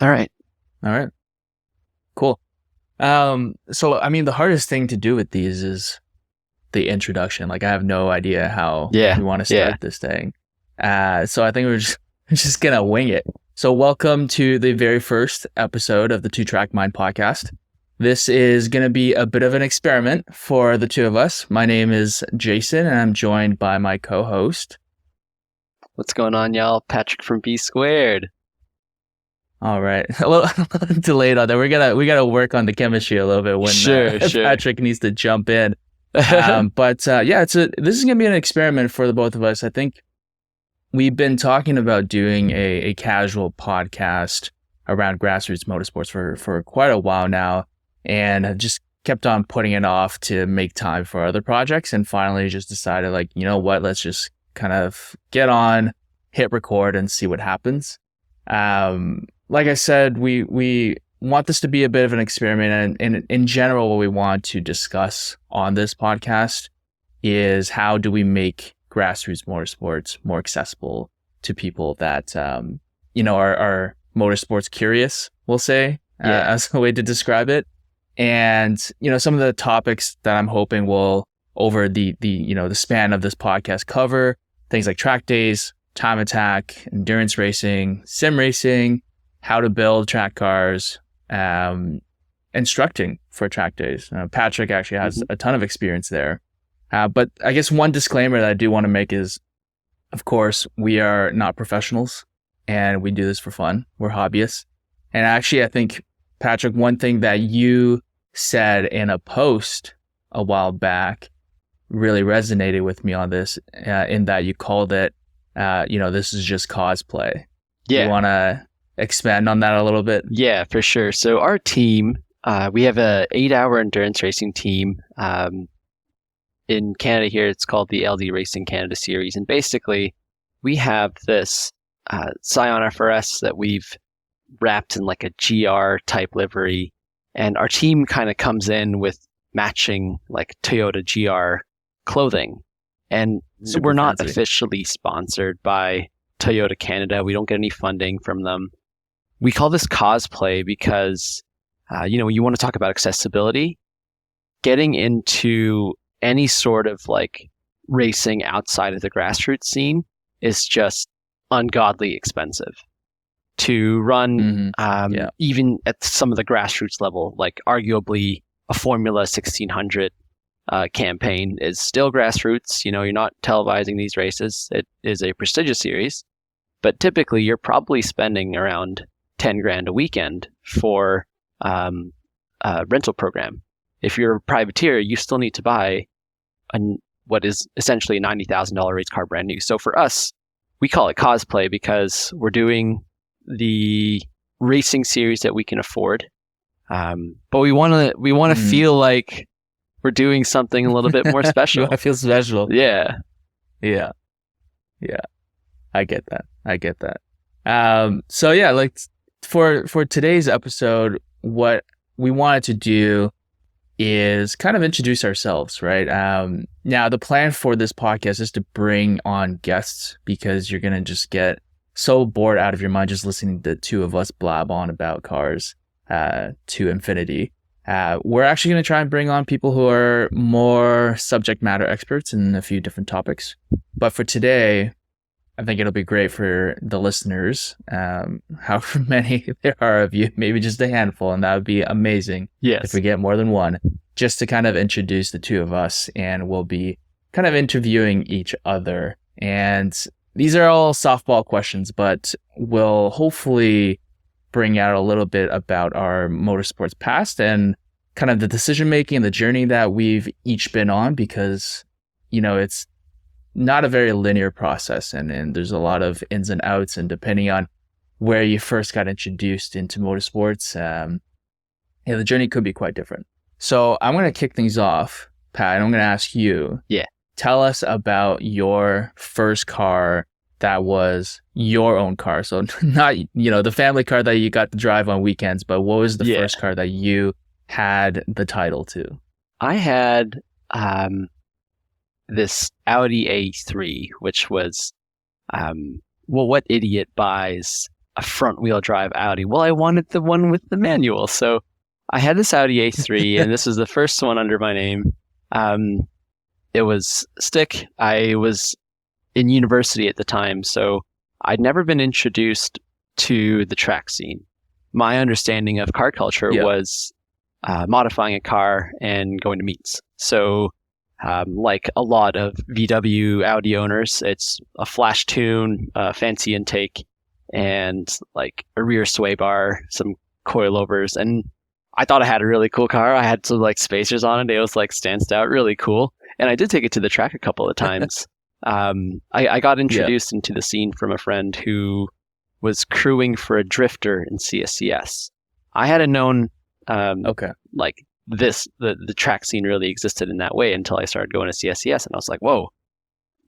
All right. All right. Cool. So I mean, the hardest thing to do with these is the introduction. Like, I have no idea how Yeah. we want to Yeah. start this thing. So I think we're just gonna wing it. So welcome to the very first episode of the Two Track Mind podcast. This is going to be a bit of an experiment for the two of us. My name is Jason, and I'm joined by my co-host. What's going on, y'all? Patrick from B Squared. All right, a little delayed on that. We gotta work on the chemistry a little bit when Sure. Patrick needs to jump in. But yeah, this is gonna be an experiment for the both of us. I think we've been talking about doing a casual podcast around grassroots motorsports for quite a while now, and have just kept on putting it off to make time for other projects, and finally just decided, like, you know what, let's just kind of get on, hit record, and see what happens. Like I said, we want this to be a bit of an experiment, and in general, what we want to discuss on this podcast is how do we make grassroots motorsports more accessible to people that are motorsports curious, we'll say, as a way to describe it. And some of the topics that I'm hoping will, over the span of this podcast, cover things like track days, time attack, endurance racing, sim racing, how to build track cars, instructing for track days. Patrick actually has a ton of experience there. But I guess one disclaimer that I do want to make is, of course, we are not professionals and we do this for fun. We're hobbyists. And actually, I think, Patrick, one thing that you said in a post a while back really resonated with me on this, in that you called it, this is just cosplay. Yeah. You want to expand on that a little bit? Yeah, for sure. So our team, we have a 8-hour endurance racing team. In Canada here, it's called the LD Racing Canada Series. And basically, we have this Scion FRS that we've wrapped in like a GR type livery. And our team kind of comes in with matching like Toyota GR clothing. And so we're not officially sponsored by Toyota Canada. We don't get any funding from them. We call this cosplay because, you want to talk about accessibility. Getting into any sort of like racing outside of the grassroots scene is just ungodly expensive. To run, even at some of the grassroots level, like arguably a Formula 1600 campaign is still grassroots. You're not televising these races. It is a prestigious series, but typically you're probably spending around 10 grand a weekend for a rental program. If you're a privateer, you still need to buy what is essentially a $90,000 race car brand new. So for us, we call it cosplay because we're doing the racing series that we can afford, but we want to feel like we're doing something a little bit more special. I feel special. Yeah. I get that. So yeah, like for today's episode, what we wanted to do is kind of introduce ourselves, right? Now, the plan for this podcast is to bring on guests, because you're going to just get so bored out of your mind just listening to the two of us blab on about cars to infinity. We're actually going to try and bring on people who are more subject matter experts in a few different topics. But for today, I think it'll be great for the listeners, however many there are of you, maybe just a handful, and that would be amazing. Yes. If we get more than one, just to kind of introduce the two of us, and we'll be kind of interviewing each other. And these are all softball questions, but we'll hopefully bring out a little bit about our motorsports past and kind of the decision-making and the journey that we've each been on, because, it's not a very linear process, and there's a lot of ins and outs, and depending on where you first got introduced into motorsports, the journey could be quite different. So I'm going to kick things off, Pat, and I'm going to ask you, tell us about your first car that was your own car. So not, the family car that you got to drive on weekends, but what was the first car that you had the title to? I had this Audi A3, which was, what idiot buys a front wheel drive Audi. Well, I wanted the one with the manual. So I had this Audi A3 and this was the first one under my name. It was stick. I was in university at the time, so I'd never been introduced to the track scene. My understanding of car culture was modifying a car and going to meets. So like a lot of VW Audi owners, it's a flash tune, a fancy intake, and like a rear sway bar, some coilovers. And I thought I had a really cool car. I had some like spacers on it. It was like stands out, really cool. And I did take it to the track a couple of times. I got introduced into the scene from a friend who was crewing for a drifter in CSCS. I hadn't known like the track scene really existed in that way until I started going to CSCS, and I was like, whoa,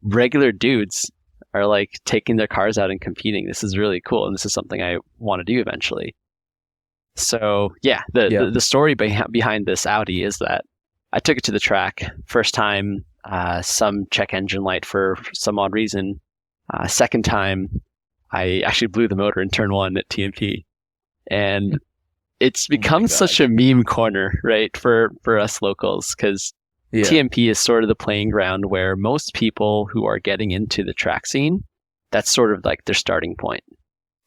regular dudes are like taking their cars out and competing. This is really cool, and this is something I want to do eventually. So the story behind this Audi is that I took it to the track first time, some check engine light for some odd reason. Second time, I actually blew the motor in turn 1 at TMP, and it's become such a meme corner, right, for us locals, because TMP is sort of the playing ground where most people who are getting into the track scene, that's sort of like their starting point.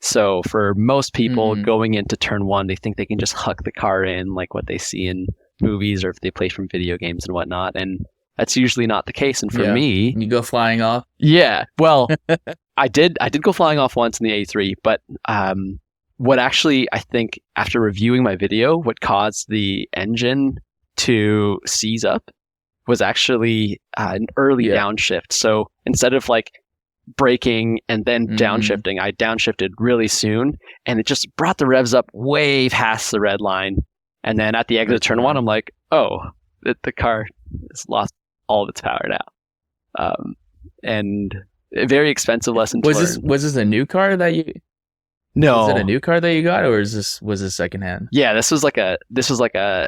So for most people going into turn 1, they think they can just huck the car in like what they see in movies or if they play from video games and whatnot. And that's usually not the case. And for me, you go flying off. Yeah. Well, I did go flying off once in the A3, but what actually, I think after reviewing my video, what caused the engine to seize up was actually an early downshift. So instead of like braking and then downshifting, I downshifted really soon, and it just brought the revs up way past the red line. And then at the exit of turn 1, I'm like, oh, the car has lost all of its power now. And a very expensive lesson to learn. Was this a new car that you... No. Is it a new car that you got, or was this secondhand? Yeah, this was like a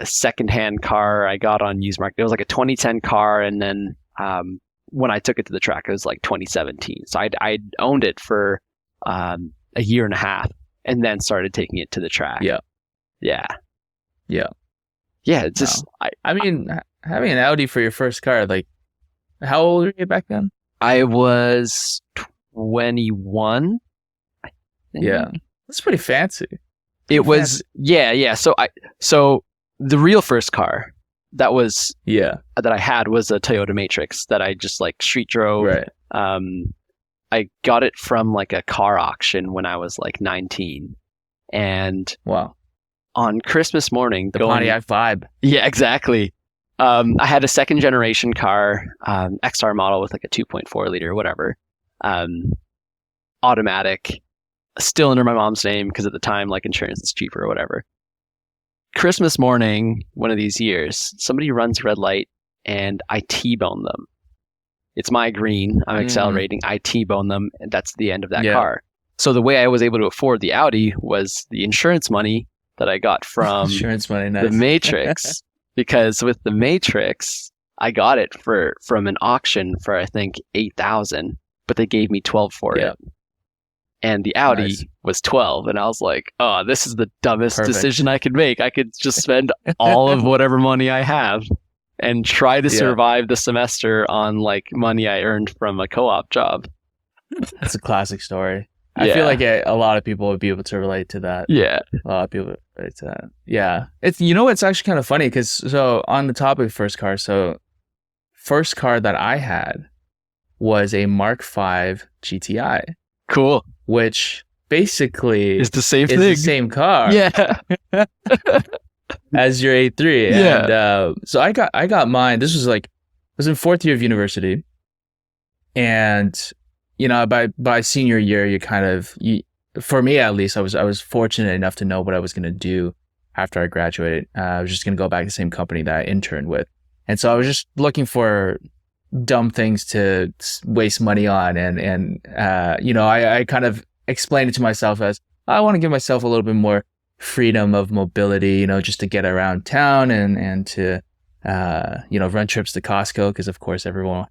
secondhand car I got on used market. It was like a 2010 car, and then when I took it to the track, it was like 2017. So I'd owned it for a year and a half, and then started taking it to the track. Yeah. It's just I mean, having an Audi for your first car, like, how old were you back then? I was 21. Yeah, that's pretty fancy. It was So the real first car that I had was a Toyota Matrix that I just like street drove. Right. I got it from like a car auction when I was like 19, and on Christmas morning, the Pontiac vibe. Yeah, exactly. I had a second generation car, XR model with like a 2.4 liter, whatever, automatic. Still under my mom's name because at the time, like, insurance is cheaper or whatever. Christmas morning, one of these years, somebody runs red light and I T-bone them. It's my green. I'm accelerating. I T-bone them, and that's the end of that car. So the way I was able to afford the Audi was the insurance money that I got from the Matrix. Because with the Matrix, I got it from an auction for I think $8,000, but they gave me $12,000 for it. And the Audi was 12, and I was like, oh, this is the dumbest decision I could make. I could just spend all of whatever money I have and try to survive the semester on like money I earned from a co-op job. That's a classic story. I feel like a lot of people would be able to relate to that. Yeah. A lot of people would relate to that. Yeah. It's actually kind of funny because, so on the topic of first car, first car that I had was a Mark V GTI. Cool. Which basically is the same thing. The same car. Yeah. As your A3. Yeah. And so I got mine. This was like, I was in 4th year of university. And, by senior year, you kind of, for me at least, I was fortunate enough to know what I was going to do after I graduated. I was just going to go back to the same company that I interned with. And so I was just looking for dumb things to waste money on, and I kind of explained it to myself as I want to give myself a little bit more freedom of mobility, just to get around town and to run trips to Costco, because of course everyone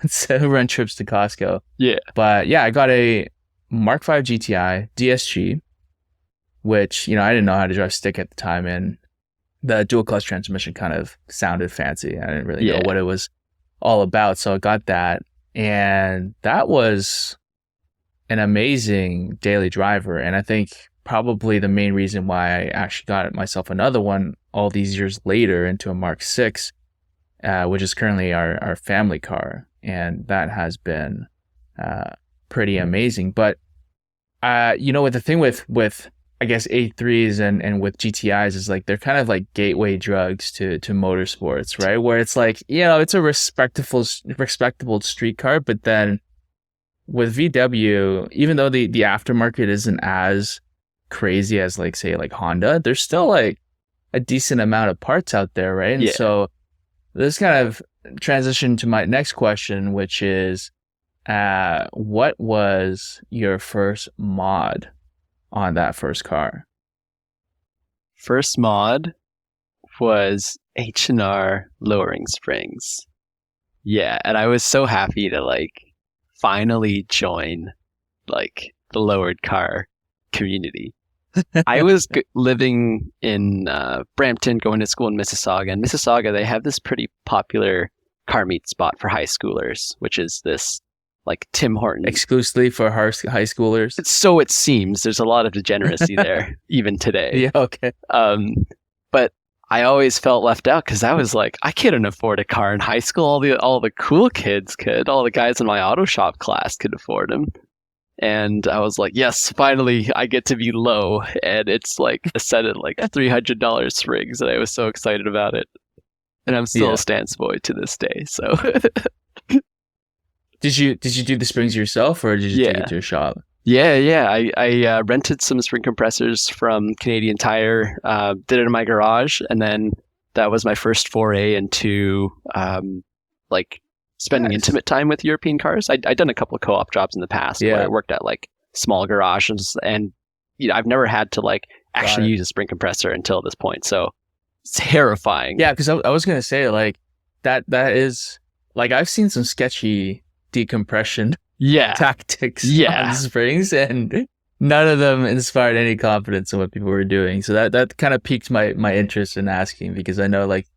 wants to run trips to Costco. Yeah. But I got a Mark V GTI DSG, which, you know, I didn't know how to drive stick at the time, and the dual clutch transmission kind of sounded fancy. I didn't really know what it was all about. So I got that, and that was an amazing daily driver. And I think probably the main reason why I actually got myself another one all these years later into a Mark 6, which is currently our family car. And that has been pretty amazing. But, you know, with the thing with I guess A3s and with GTIs is like, they're kind of like gateway drugs to motorsports, right? Where it's like, you know, it's a respectable street car, but then with VW, even though the aftermarket isn't as crazy as like, say, like Honda, there's still like a decent amount of parts out there, right? And so this kind of transition to my next question, which is, what was your first mod on that first car? First mod was H&R lowering springs. Yeah, and I was so happy to like finally join like the lowered car community. I was living in Brampton, going to school in Mississauga. And Mississauga, they have this pretty popular car meet spot for high schoolers, which is this like Tim Hortons. Exclusively for high schoolers? So it seems. There's a lot of degeneracy there, even today. Yeah, okay. But I always felt left out because I was like, I couldn't afford a car in high school. All the cool kids could. All the guys in my auto shop class could afford them. And I was like, yes, finally I get to be low. And it's like a set of like $300 springs. And I was so excited about it. And I'm still a stance boy to this day. So Did you do the springs yourself, or did you take it to a shop? Yeah. I rented some spring compressors from Canadian Tire, did it in my garage, and then that was my first foray into like spending intimate time with European cars. I'd done a couple of co-op jobs in the past where I worked at like small garages, and you know, I've never had to like actually use a spring compressor until this point. So it's terrifying. Yeah, because I was gonna say like that is like, I've seen some sketchy decompression tactics on springs, and none of them inspired any confidence in what people were doing. So that kind of piqued my interest in asking, because I know, like,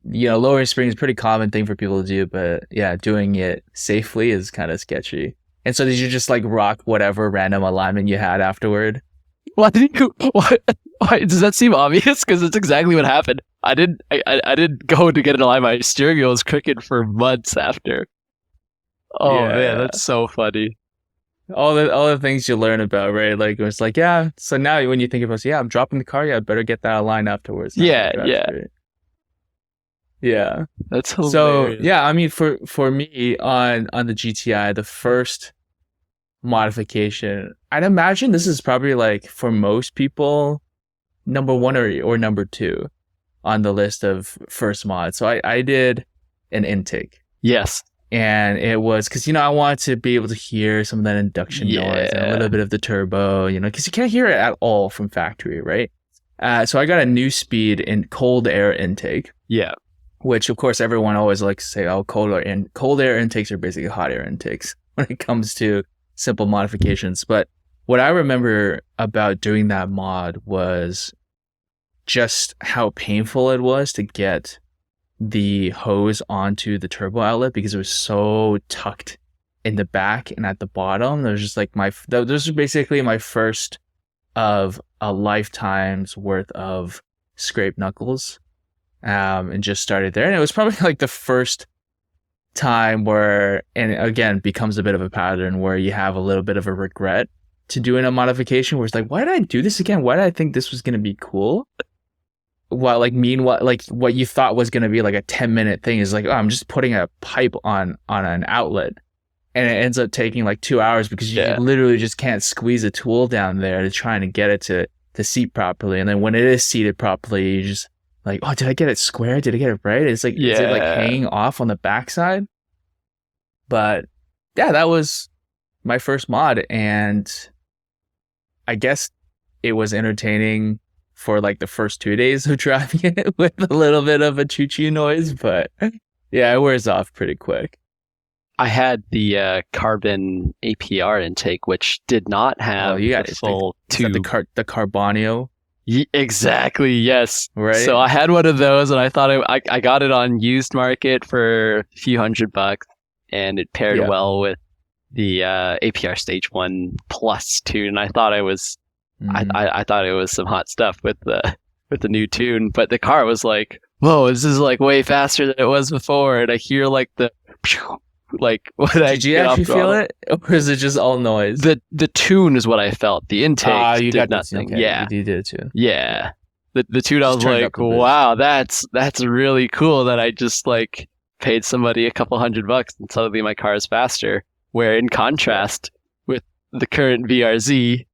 you know, lowering springs is a pretty common thing for people to do, but yeah, doing it safely is kind of sketchy. And so did you just like rock whatever random alignment you had afterward? Why does that seem obvious? Because it's exactly what happened. I didn't go to get an alignment. My steering wheel was crooked for months after. Oh man, that's so funny. All the things you learn about, right? Like, it's like, yeah. So now when you think about, I'm dropping the car. Yeah, I better get that aligned afterwards. Yeah. That's hilarious. So yeah, I mean, for me on the GTI, the first modification, I'd imagine this is probably like for most people, number one or number two on the list of first mods. So I did an intake. Yes. And it was because, you know, I wanted to be able to hear some of that induction noise and a little bit of the turbo, you know, because you can't hear it at all from factory, right? So I got a new speed in cold air intake. Yeah. Which, of course, everyone always likes to say, oh, cold air intakes are basically hot air intakes when it comes to simple modifications. But what I remember about doing that mod was just how painful it was to get the hose onto the turbo outlet, because it was so tucked in the back and at the bottom. There's just like those are basically my first of a lifetime's worth of scraped knuckles, and just started there. And it was probably like the first time where, and again, becomes a bit of a pattern where you have a little bit of a regret to doing a modification where it's like, why did I do this again? Why did I think this was going to be cool? Well, like, meanwhile, like what you thought was going to be like a 10-minute thing is like, oh, I'm just putting a pipe on an outlet, and it ends up taking like 2 hours because you literally just can't squeeze a tool down there to try and get it to seat properly. And then when it is seated properly, you just like, oh, did I get it square? Did I get it right? It's like, is it like hanging off on the backside? But yeah, that was my first mod, and I guess it was entertaining for like the first 2 days of driving it with a little bit of a choo-choo noise, but yeah, it wears off pretty quick. I had the carbon APR intake, which did not have the full tube. The Carbonio. Exactly, yes. Right. So I had one of those, and I thought I got it on used market for a few $100, and it paired well with the APR Stage 1 Plus tune, and I thought I thought it was some hot stuff with the new tune, but the car was like, whoa, this is like way faster than it was before, and I hear like the like what did you actually feel it, or is it just all noise? The tune is what I felt. The intake you did got nothing. Okay. Yeah, you did it too. Yeah, the tune, I was like, wow, that's really cool that I just like paid somebody a couple $100 and suddenly my car is faster. Where in contrast with the current VRZ,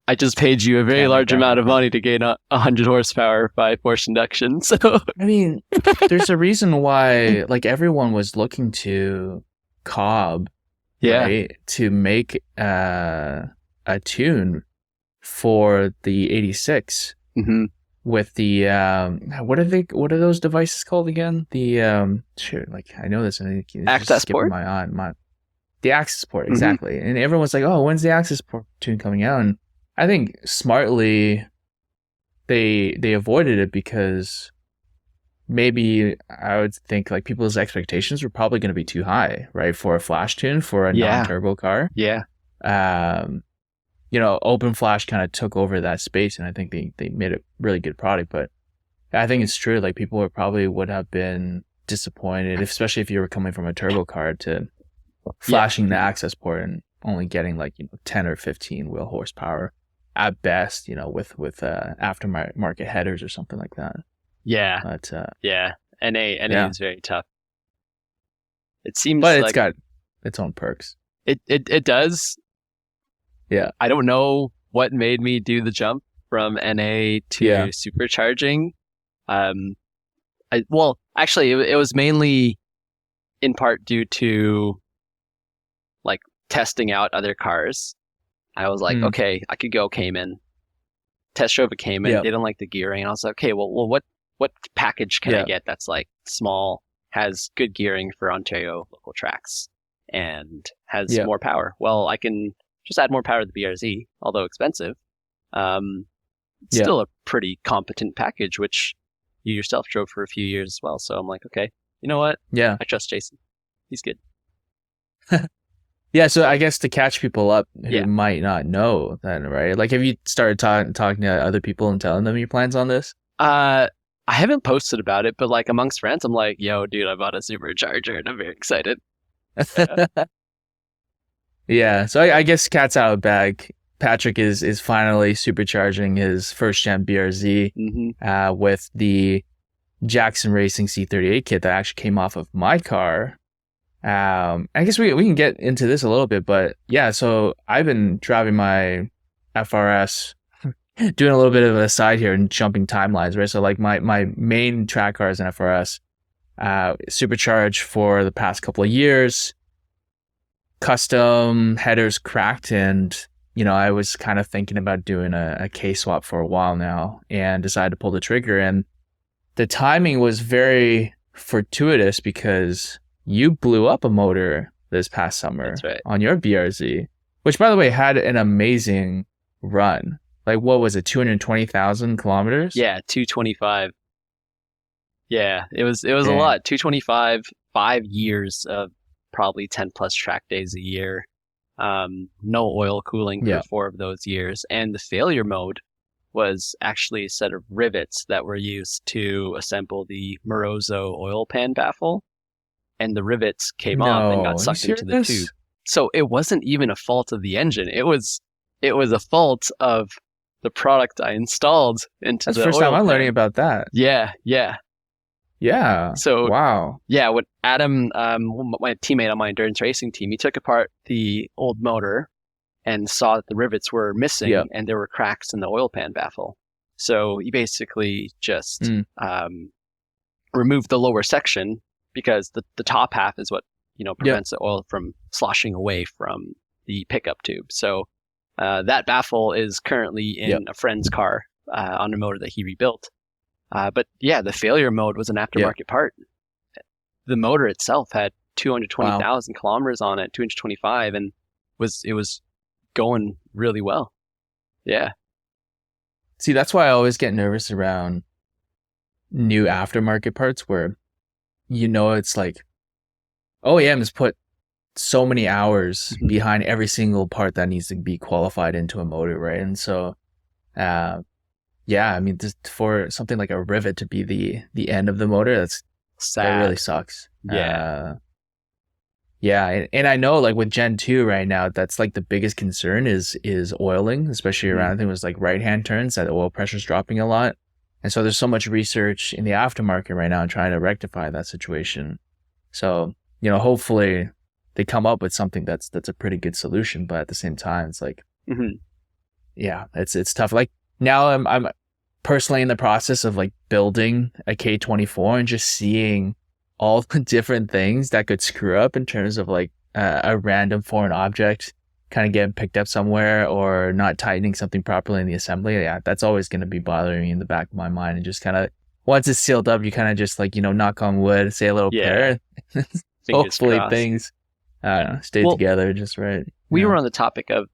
I just paid you a very large amount of money to gain 100 horsepower by forced induction. So I mean, there's a reason why like everyone was looking to Cobb, right, to make a tune for the 86 with the what are those devices called again? The I know this, and access port. The access port, exactly. And everyone's like, oh, when's the access port tune coming out? And I think smartly they avoided it because maybe I would think like people's expectations were probably going to be too high, right? For a flash tune for a non-turbo car. Yeah. Open flash kind of took over that space, and I think they made a really good product. But I think it's true. Like people would have been disappointed, especially if you were coming from a turbo car to flashing the access port and only getting 10 or 15 wheel horsepower at best, with aftermarket headers or something like that. Yeah. But NA is very tough. It seems but it's got its own perks. It does. Yeah. I don't know what made me do the jump from NA to supercharging. Actually it was mainly in part due to like testing out other cars. I was like, okay, I could go Cayman. Test drove a Cayman, didn't like the gearing. And I was like, okay, well, what package can I get that's like small, has good gearing for Ontario local tracks, and has more power? Well, I can just add more power to the BRZ, although expensive. Still a pretty competent package, which you yourself drove for a few years as well. So I'm like, okay, you know what? Yeah. I trust Jason. He's good. Yeah, so I guess to catch people up who might not know that, right? Like, have you started talking to other people and telling them your plans on this? I haven't posted about it, but like amongst friends, I'm like, yo, dude, I bought a supercharger and I'm very excited. Yeah, so I guess cat's out of the bag. Patrick is finally supercharging his first gen BRZ with the Jackson Racing C38 kit that actually came off of my car. I guess we can get into this a little bit, but yeah, so I've been driving my FRS, doing a little bit of an aside here and jumping timelines, right? So like my main track car is an FRS, supercharged for the past couple of years, custom headers cracked, and I was kind of thinking about doing a K-swap for a while now and decided to pull the trigger. And the timing was very fortuitous because you blew up a motor this past summer on your BRZ, which, by the way, had an amazing run. Like, what was it, 220,000 kilometers? Yeah, 225. Yeah, it was a lot. 225, 5 years of probably 10 plus track days a year. No oil cooling for 4 of those years. And the failure mode was actually a set of rivets that were used to assemble the Morozo oil pan baffle. And the rivets came off and got sucked into the tube. So it wasn't even a fault of the engine. It was a fault of the product I installed into the oil pan. That's the first time I'm learning about that. Yeah. So wow. Yeah, what Adam, my teammate on my endurance racing team, he took apart the old motor and saw that the rivets were missing and there were cracks in the oil pan baffle. So he basically just removed the lower section, because the top half is what prevents the oil from sloshing away from the pickup tube. So that baffle is currently in a friend's car on a motor that he rebuilt. But yeah, the failure mode was an aftermarket part. The motor itself had Wow. 220,000 kilometers on it, 225, and it was going really well. Yeah. See, that's why I always get nervous around new aftermarket parts where it's like OEM has put so many hours behind every single part that needs to be qualified into a motor, right? And so, yeah, I mean, just for something like a rivet to be the end of the motor, that Sad. really sucks. Yeah. Yeah, and I know like with Gen 2 right now, that's like the biggest concern is oiling, especially around, I think it was like right-hand turns, that the oil pressure's dropping a lot. And so there's so much research in the aftermarket right now trying to rectify that situation. So, hopefully they come up with something that's a pretty good solution, but at the same time, it's like, yeah, it's tough. Like now I'm personally in the process of like building a K24 and just seeing all the different things that could screw up in terms of like a random foreign object kind of getting picked up somewhere or not tightening something properly in the assembly. Yeah, that's always going to be bothering me in the back of my mind. And just kind of, once it's sealed up, you kind of just like, knock on wood, say a little prayer. Hopefully crossed. Things stay together just right. We were on the topic of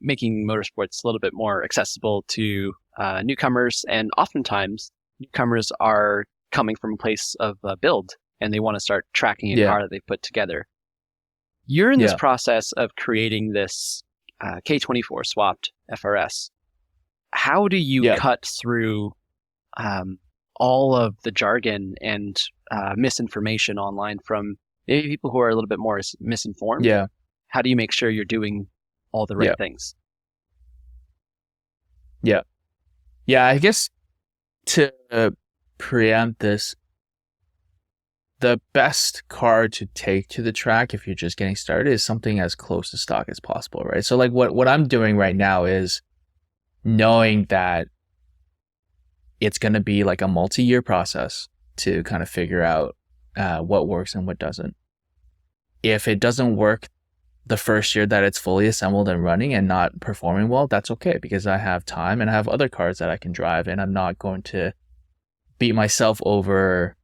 making motorsports a little bit more accessible to newcomers, and oftentimes newcomers are coming from a place of build and they want to start tracking a car that they've put together. You're in this process of creating this K24 swapped FRS. How do you cut through all of the jargon and misinformation online from maybe people who are a little bit more misinformed? Yeah. How do you make sure you're doing all the right things? Yeah. Yeah, I guess to preempt this, the best car to take to the track if you're just getting started is something as close to stock as possible, right? So like what I'm doing right now is knowing that it's going to be like a multi-year process to kind of figure out what works and what doesn't. If it doesn't work the first year that it's fully assembled and running and not performing well, that's okay, because I have time and I have other cars that I can drive, and I'm not going to beat myself over,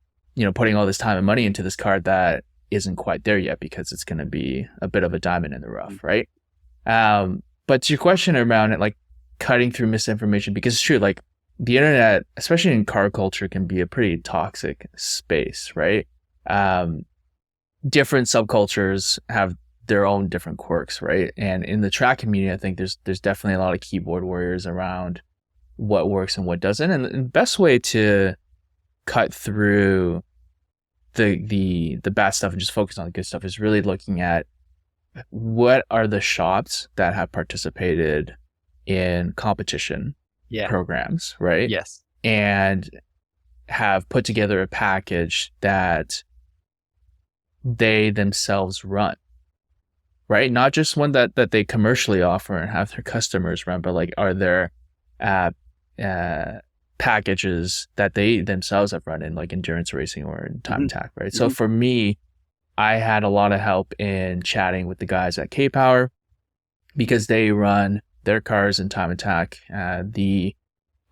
putting all this time and money into this car that isn't quite there yet, because it's going to be a bit of a diamond in the rough, right? But to your question around it, like cutting through misinformation, because it's true, like the internet, especially in car culture, can be a pretty toxic space, right? Different subcultures have their own different quirks, right? And in the track community, I think there's definitely a lot of keyboard warriors around what works and what doesn't. And the best way to cut through the bad stuff and just focus on the good stuff is really looking at what are the shops that have participated in competition programs, right? Yes. And have put together a package that they themselves run, right? Not just one that they commercially offer and have their customers run, but like, are there packages that they themselves have run in like endurance racing or in time attack, right? So for me, I had a lot of help in chatting with the guys at K-Power, because they run their cars in time attack.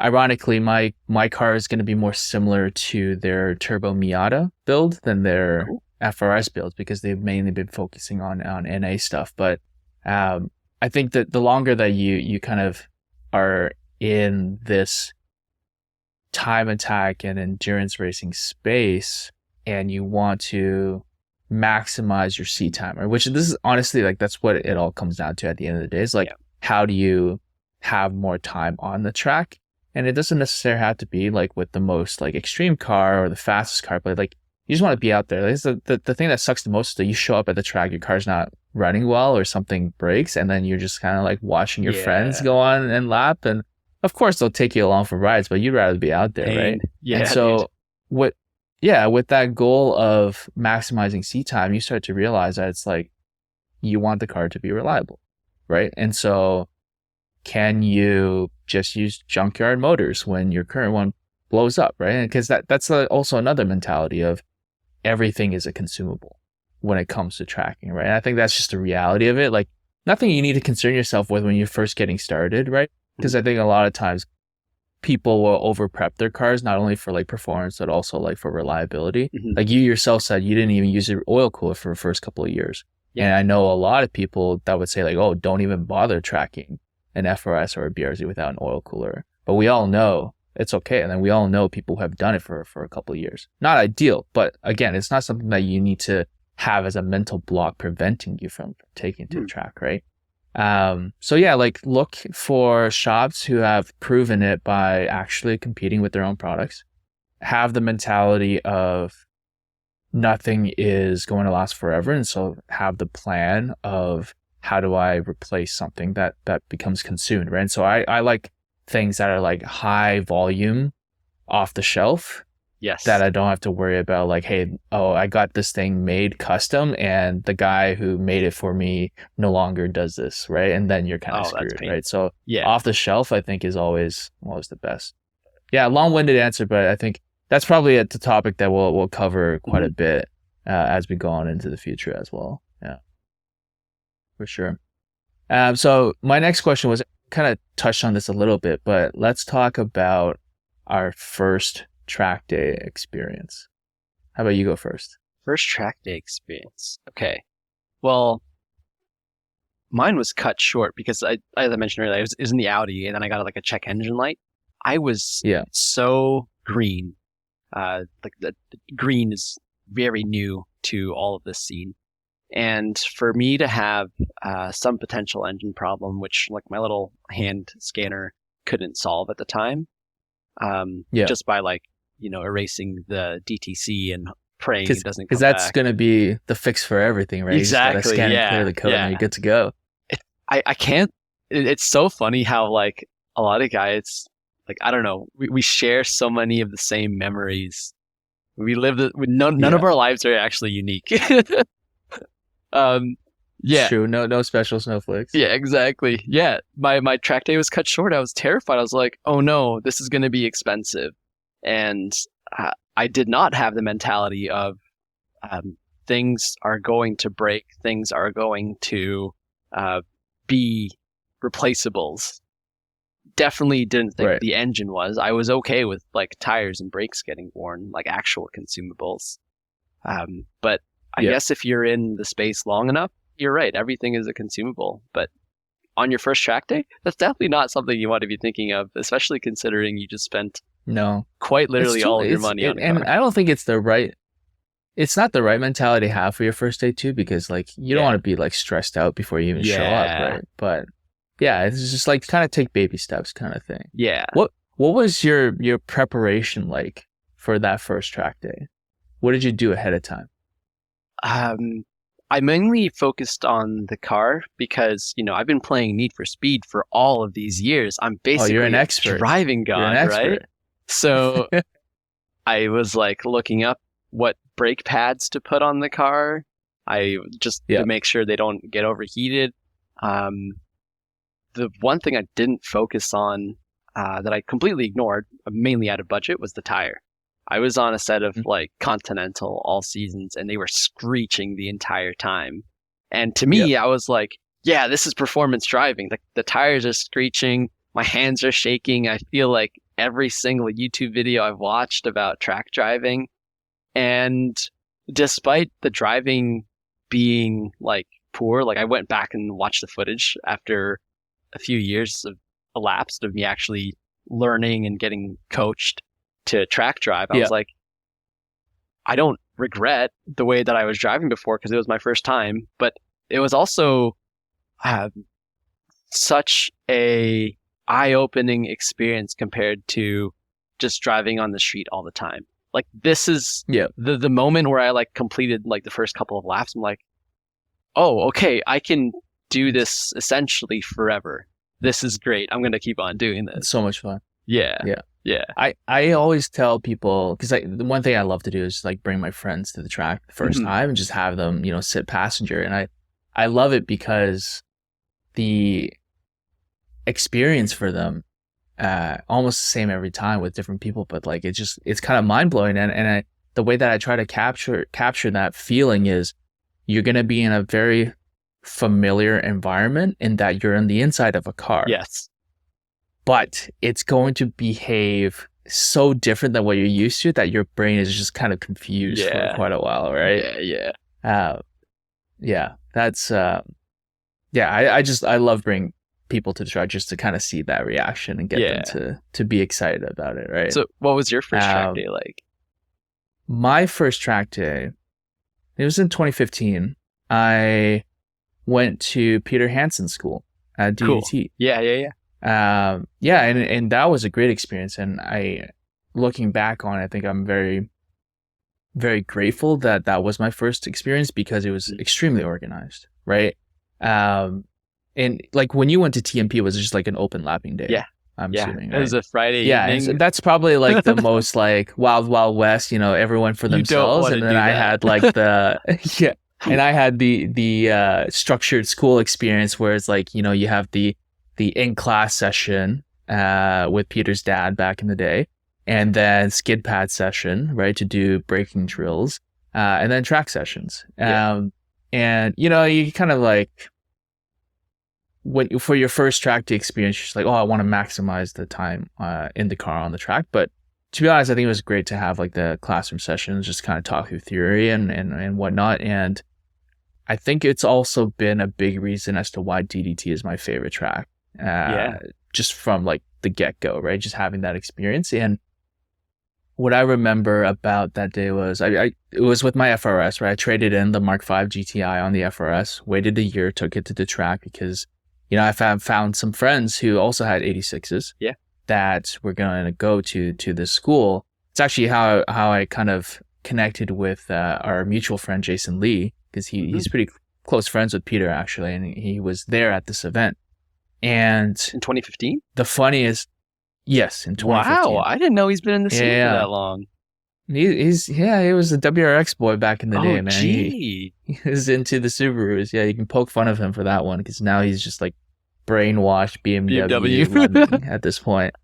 Ironically, my car is going to be more similar to their Turbo Miata build than their FRS build, because they've mainly been focusing on NA stuff. But I think that the longer that you kind of are in this time attack and endurance racing space, and you want to maximize your seat time, right? Which this is honestly like, that's what it all comes down to at the end of the day, is like, how do you have more time on the track? And it doesn't necessarily have to be like with the most like extreme car or the fastest car, but like, you just want to be out there. Like, the thing that sucks the most is that you show up at the track, your car's not running well or something breaks, and then you're just kind of like watching your friends go on and lap, and of course they'll take you along for rides, but you'd rather be out there, right? Yeah. And so with that goal of maximizing seat time, you start to realize that it's like, you want the car to be reliable, right? And so can you just use junkyard motors when your current one blows up, right? Because that's also another mentality of everything is a consumable when it comes to tracking, right? And I think that's just the reality of it. Like, nothing you need to concern yourself with when you're first getting started, right? Because I think a lot of times people will over prep their cars, not only for like performance, but also like for reliability. Mhm. Like you yourself said, you didn't even use your oil cooler for the first couple of years. Yeah. And I know a lot of people that would say like, oh, don't even bother tracking an FRS or a BRZ without an oil cooler. But we all know it's okay. And then we all know people who have done it for a couple of years. Not ideal, but again, it's not something that you need to have as a mental block preventing you from taking to the track, right? So yeah, like look for shops who have proven it by actually competing with their own products, have the mentality of nothing is going to last forever. And so have the plan of how do I replace something that becomes consumed, right? And so I like things that are like high volume off the shelf. Yes. That I don't have to worry about like, hey, oh, I got this thing made custom and the guy who made it for me no longer does this, right? And then you're kind of screwed, right? So off the shelf, I think is always the best. Yeah, long-winded answer, but I think that's probably the topic that we'll cover quite a bit as we go on into the future as well. Yeah, for sure. So my next question was kind of touched on this a little bit, but let's talk about our first track day experience. How about you go first? First track day experience. Okay. Well, mine was cut short because as I mentioned earlier, it was in the Audi, and then I got like a check engine light. I was so green. Like the green is very new to all of this scene. And for me to have some potential engine problem, which like my little hand scanner couldn't solve at the time, just by like, erasing the DTC and praying it doesn't come because that's going to be the fix for everything, right? Exactly. You just got to scan and clear the code and you're good to go. I can't. It's so funny how like a lot of guys, like I don't know, we share so many of the same memories. We live none of our lives are actually unique. It's true. No special snowflakes. Yeah, exactly. Yeah, my track day was cut short. I was terrified. I was like, oh no, this is going to be expensive. And I did not have the mentality of things are going to break, things are going to be replaceables. Definitely didn't think the engine was. I was okay with like tires and brakes getting worn, like actual consumables. But I guess if you're in the space long enough, you're right. Everything is a consumable. But on your first track day, that's definitely not something you want to be thinking of, especially considering you just spent quite literally all of your money on a car. And I don't think it's not the right mentality to have for your first day too, because like you don't want to be like stressed out before you even show up, right? But yeah, it's just like kind of take baby steps kind of thing. Yeah. What was your preparation like for that first track day? What did you do ahead of time? I mainly focused on the car because, I've been playing Need for Speed for all of these years. I'm basically you're an expert. Driving god, right? So I was like looking up what brake pads to put on the car. I just to make sure they don't get overheated. The one thing I didn't focus on that I completely ignored, mainly out of budget, was the tire. I was on a set of like Continental all seasons and they were screeching the entire time. And to me, I was like, yeah, this is performance driving. The tires are screeching. My hands are shaking. I feel like every single YouTube video I've watched about track driving. And despite the driving being like poor, like I went back and watched the footage after a few years of elapsed of me actually learning and getting coached to track drive. I was like, I don't regret the way that I was driving before because it was my first time, but it was also such a eye-opening experience compared to just driving on the street all the time. Like this is the moment where I like completed like the first couple of laps. I'm like, oh, okay, I can do this essentially forever. This is great. I'm going to keep on doing this. It's so much fun. Yeah. I always tell people, because the one thing I love to do is like bring my friends to the track the first time and just have them, sit passenger. And I love it because the experience for them almost the same every time with different people, but like it's kind of mind blowing. And the way that I try to capture that feeling is you're going to be in a very familiar environment in that you're on the inside of a car. Yes. but it's going to behave so different than what you're used to that your brain is just kind of confused for quite a while, right? Yeah, that's I love bringing people to the track just to kind of see that reaction and get them to be excited about it, right? So what was your first track day like? My first track day, it was in 2015. I went to Peter Hansen's school at DDT. Cool. And that was a great experience. And looking back on it, I think I'm very, very grateful that that was my first experience because it was extremely organized, right? And like when you went to TMP, it was just like an open lapping day. Yeah. I'm assuming, right? It was a Friday evening. Yeah, that's probably like the most like wild, wild west, everyone for themselves. And then I had like and I had the structured school experience where it's like, you have the in-class session with Peter's dad back in the day, and then skid pad session, right, to do braking drills, and then track sessions. And, you kind of like, for your first track day experience, you're just like, oh, I want to maximize the time in the car on the track. But to be honest, I think it was great to have like the classroom sessions, just kind of talk through theory and whatnot. And I think it's also been a big reason as to why DDT is my favorite track. Just from like the get-go, right? Just having that experience. And what I remember about that day was it was with my FRS, right? I traded in the Mark V GTI on the FRS, waited a year, took it to the track because I found some friends who also had 86s that were going to go to this school. It's actually how I kind of connected with our mutual friend, Jason Lee, because he's pretty close friends with Peter, actually, and he was there at this event. And in 2015? The funniest, yes, in 2015. Wow, I didn't know he's been in the scene for that long. He was a WRX boy back in the day, man. Gee. He was into the Subarus. Yeah, you can poke fun of him for that one because now he's just like brainwashed BMW. At this point.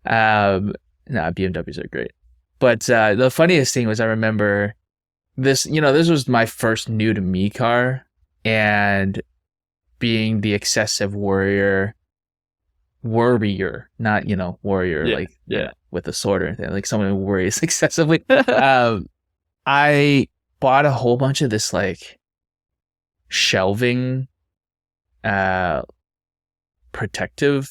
BMWs are great. But the funniest thing was I remember this, this was my first new to me car, and being the excessive worrier, not, warrior, with a sword or anything, like someone who worries excessively. I bought a whole bunch of this like shelving, protective,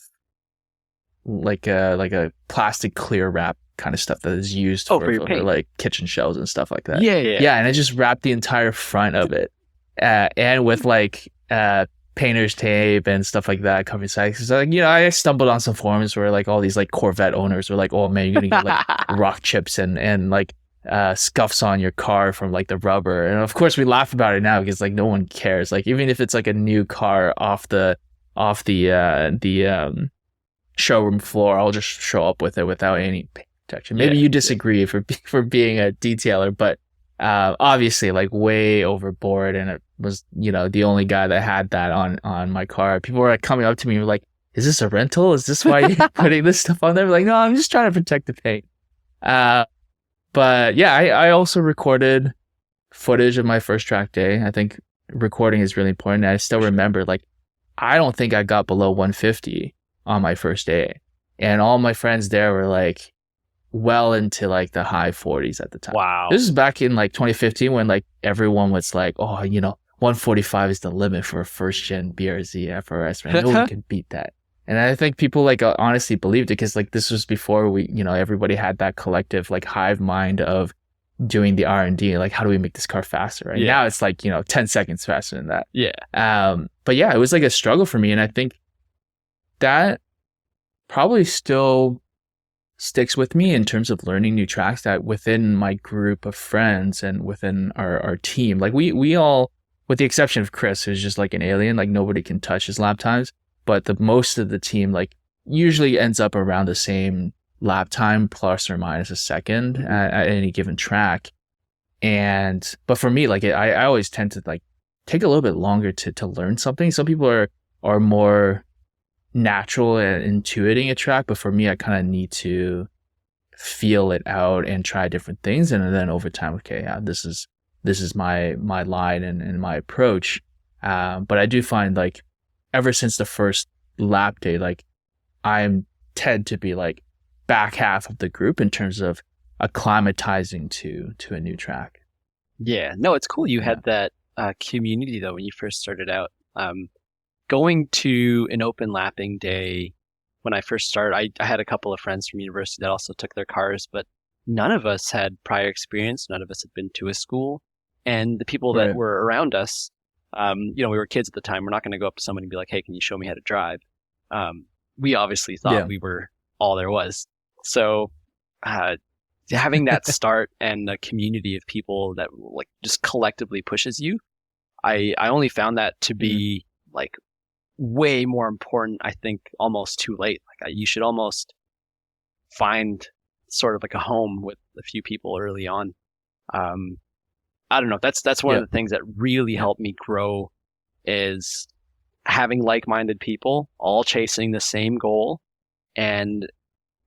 like a plastic clear wrap kind of stuff that is used for like kitchen shelves and stuff like that. Yeah. And I just wrapped the entire front of it, and with like painter's tape and stuff like that covering sides. So like, I stumbled on some forums where like all these like Corvette owners were like, oh man, you're gonna get like rock chips and like scuffs on your car from like the rubber. And of course we laugh about it now because like no one cares. Like even if it's like a new car off the showroom floor, I'll just show up with it without any paint protection. Maybe you disagree for being a detailer, but obviously like way overboard, and it was the only guy that had that on my car. People were like coming up to me and were like, is this a rental? Is this why you're putting this stuff on there? Like, no, I'm just trying to protect the paint. But yeah, I also recorded footage of my first track day. I think recording is really important. I still remember like I don't think I got below 150 on my first day, and all my friends there were like well into like the high 40s at the time. Wow. This is back in like 2015 when like everyone was like, oh, 145 is the limit for a first gen BRZ FRS, right? No one can beat that. And I think people like honestly believed it because like this was before we, everybody had that collective like hive mind of doing the R&D, like how do we make this car faster, right? Now it's like 10 seconds faster than that. But yeah, it was like a struggle for me, and I think that probably still sticks with me in terms of learning new tracks, that within my group of friends and within our team, like we all, with the exception of Chris, who's just like an alien, like nobody can touch his lap times, but the most of the team like usually ends up around the same lap time plus or minus a second at any given track. But for me, like I always tend to like take a little bit longer to learn something. Some people are more natural at intuiting a track, but for me, I kind of need to feel it out and try different things, and then over time, okay, yeah, this is my line and my approach. But I do find like ever since the first lap day, like I'm tend to be like back half of the group in terms of acclimatizing to a new track. Yeah, no, it's cool you had that community though when you first started out. Going to an open lapping day when I first started, I had a couple of friends from university that also took their cars, but none of us had prior experience. None of us had been to a school. And the people that Right. were around us, we were kids at the time. We're not going to go up to somebody and be like, hey, can you show me how to drive? We obviously thought we were all there was. So having that start and a community of people that like just collectively pushes you, I only found that to be like way more important, I think, almost too late. Like you should almost find sort of like a home with a few people early on. I don't know. That's one of the things that really helped me grow is having like-minded people all chasing the same goal. And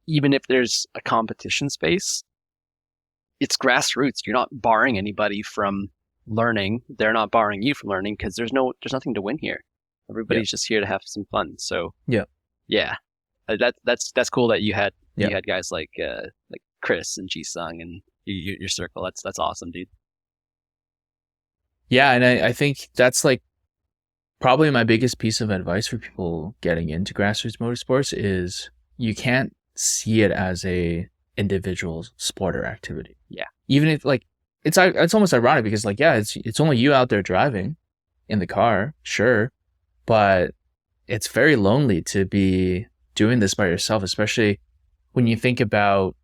even if there's a competition space, it's grassroots. You're not barring anybody from learning. They're not barring you from learning because there's nothing to win here. Everybody's just here to have some fun. So yeah, that's cool that you had guys like Chris and Ji-sung and your circle. That's awesome, dude. Yeah, and I think that's like probably my biggest piece of advice for people getting into grassroots motorsports is you can't see it as a individual sport or activity. Yeah. Even if like it's almost ironic because like it's only you out there driving in the car, sure, but it's very lonely to be doing this by yourself, especially when you think about,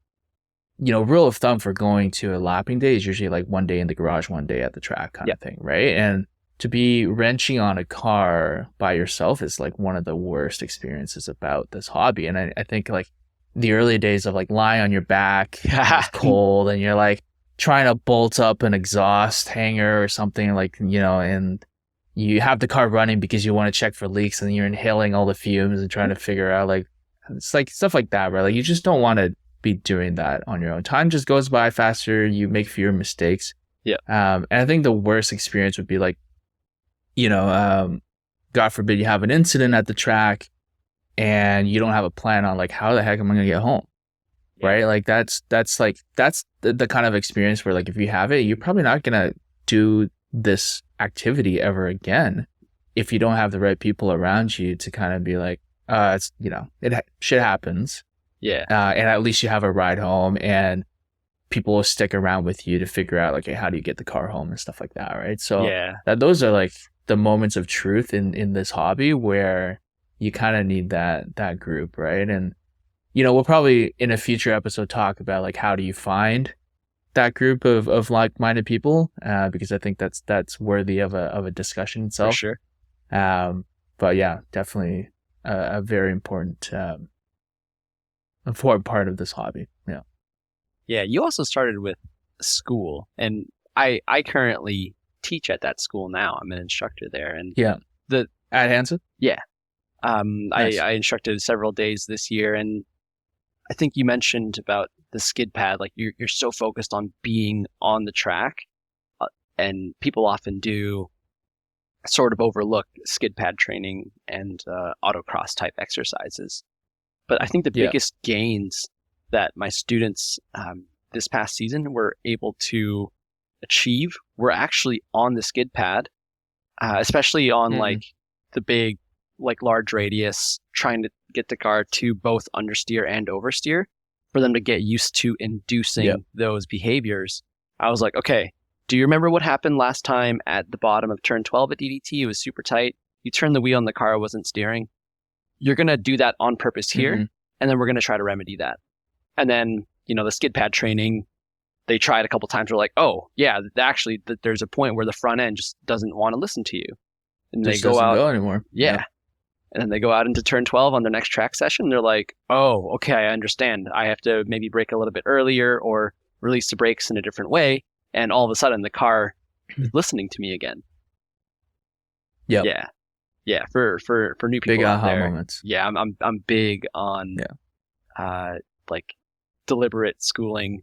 rule of thumb for going to a lapping day is usually like one day in the garage, one day at the track kind of thing, right? And to be wrenching on a car by yourself is like one of the worst experiences about this hobby. And I think like the early days of like lying on your back, it's cold, and you're like trying to bolt up an exhaust hanger or something like, and you have the car running because you want to check for leaks and you're inhaling all the fumes and trying to figure out like, it's like stuff like that, right? Like you just don't want to be doing that on your own. Time just goes by faster. You make fewer mistakes. Yeah. And I think the worst experience would be like, God forbid you have an incident at the track and you don't have a plan on like, how the heck am I going to get home? Yeah. Right? Like that's the kind of experience where like, if you have it, you're probably not going to do this activity ever again if you don't have the right people around you to kind of be like, it's, shit happens. Yeah. And at least you have a ride home and people will stick around with you to figure out like, hey, how do you get the car home and stuff like that, right? So those are like the moments of truth in this hobby where you kind of need that group, right? And we'll probably in a future episode talk about like how do you find that group of like-minded people, because I think that's worthy of a discussion itself. For sure. But yeah, definitely a very important part of this hobby. Yeah. Yeah. You also started with school, and I currently teach at that school now. I'm an instructor there, and at Hanson. Yeah. Nice. I instructed several days this year, and I think you mentioned about the skid pad. Like you're so focused on being on the track, and people often do sort of overlook skid pad training and autocross type exercises. But I think the biggest gains that my students this past season were able to achieve were actually on the skid pad, especially on like the big, like large radius, trying to get the car to both understeer and oversteer for them to get used to inducing those behaviors. I was like, okay, do you remember what happened last time at the bottom of turn 12 at DDT? It was super tight. You turned the wheel and the car wasn't steering. You're going to do that on purpose here, and then we're going to try to remedy that. And then, the skid pad training, they tried a couple times. We're like, oh, yeah, actually, there's a point where the front end just doesn't want to listen to you. And just they go out. Go anymore. Yeah. And then they go out into turn 12 on their next track session. They're like, oh, okay, I understand. I have to maybe brake a little bit earlier or release the brakes in a different way. And all of a sudden, the car is listening to me again. Yep. Yeah. Yeah. For new people big out aha there. Moments. Yeah. I'm big on like deliberate schooling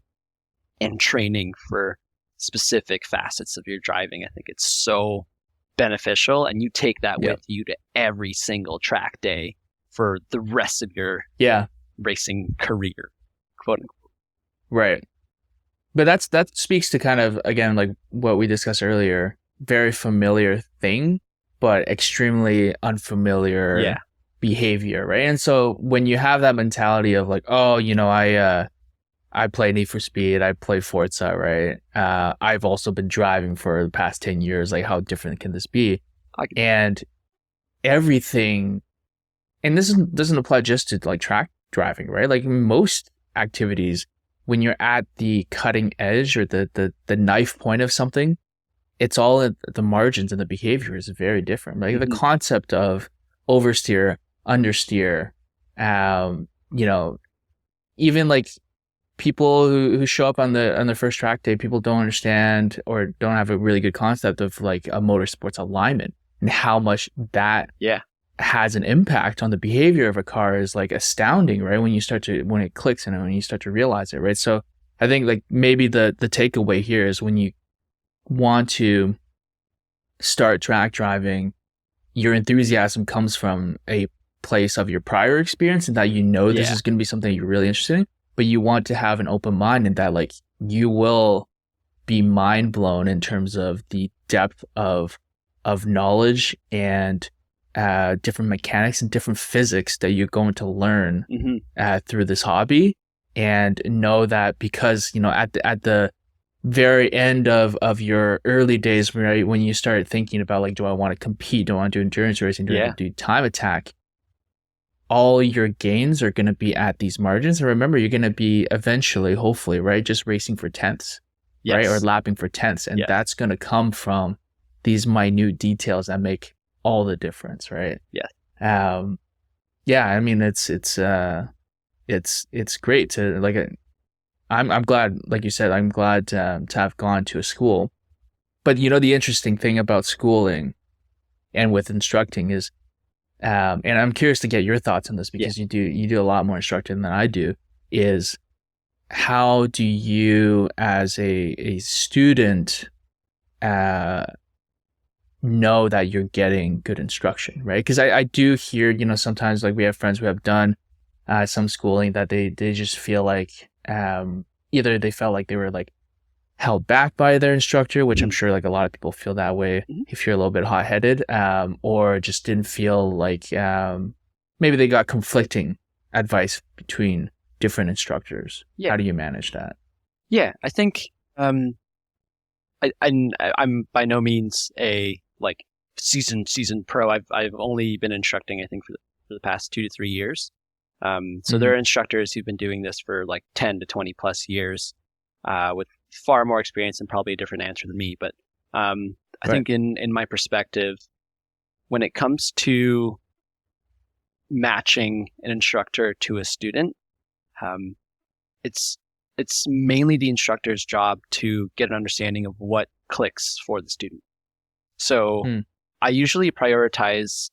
and training for specific facets of your driving. I think it's so beneficial, and you take that with you to every single track day for the rest of your racing career, quote unquote. Right. But that speaks to kind of, again, like what we discussed earlier, very familiar thing, but extremely unfamiliar behavior, right? And so when you have that mentality of like, oh, I play Need for Speed, I play Forza, right? I've also been driving for the past 10 years. Like, how different can this be? And everything, and this doesn't apply just to like track driving, right? Like most activities, when you're at the cutting edge or the knife point of something, it's all at the margins, and the behavior is very different. Like the concept of oversteer, understeer, even like people who show up on the first track day, people don't understand or don't have a really good concept of like a motorsports alignment and how much that has an impact on the behavior of a car is like astounding, right? When it clicks and when you start to realize it, right? So I think like maybe the takeaway here is when you want to start track driving, your enthusiasm comes from a place of your prior experience and that this is going to be something you're really interested in, but you want to have an open mind and that like you will be mind blown in terms of the depth of knowledge and different mechanics and different physics that you're going to learn through this hobby, and know that because at the very end of your early days, right, when you start thinking about like, do I want to compete, do I want to do endurance racing, do I want to do time attack, all your gains are going to be at these margins. And remember, you're going to be eventually, hopefully, right, just racing for tenths, right, or lapping for tenths, and that's going to come from these minute details that make all the difference, right? I mean, it's great to like. I'm glad, like you said, I'm glad to have gone to a school. But the interesting thing about schooling and with instructing is, and I'm curious to get your thoughts on this because you do a lot more instructing than I do. Is how do you, as a student, know that you're getting good instruction, right? Because I do hear, sometimes like we have friends who have done some schooling that they just feel like either they felt like they were like held back by their instructor, which I'm sure like a lot of people feel that way if you're a little bit hot-headed, or just didn't feel like maybe they got conflicting advice between different instructors. How do you manage that? I think I'm by no means a like seasoned pro. I've only been instructing, I think, for the past 2 to 3 years. So there are instructors who've been doing this for like 10 to 20 plus years, with far more experience and probably a different answer than me. But I think in my perspective, when it comes to matching an instructor to a student, it's mainly the instructor's job to get an understanding of what clicks for the student. So I usually prioritize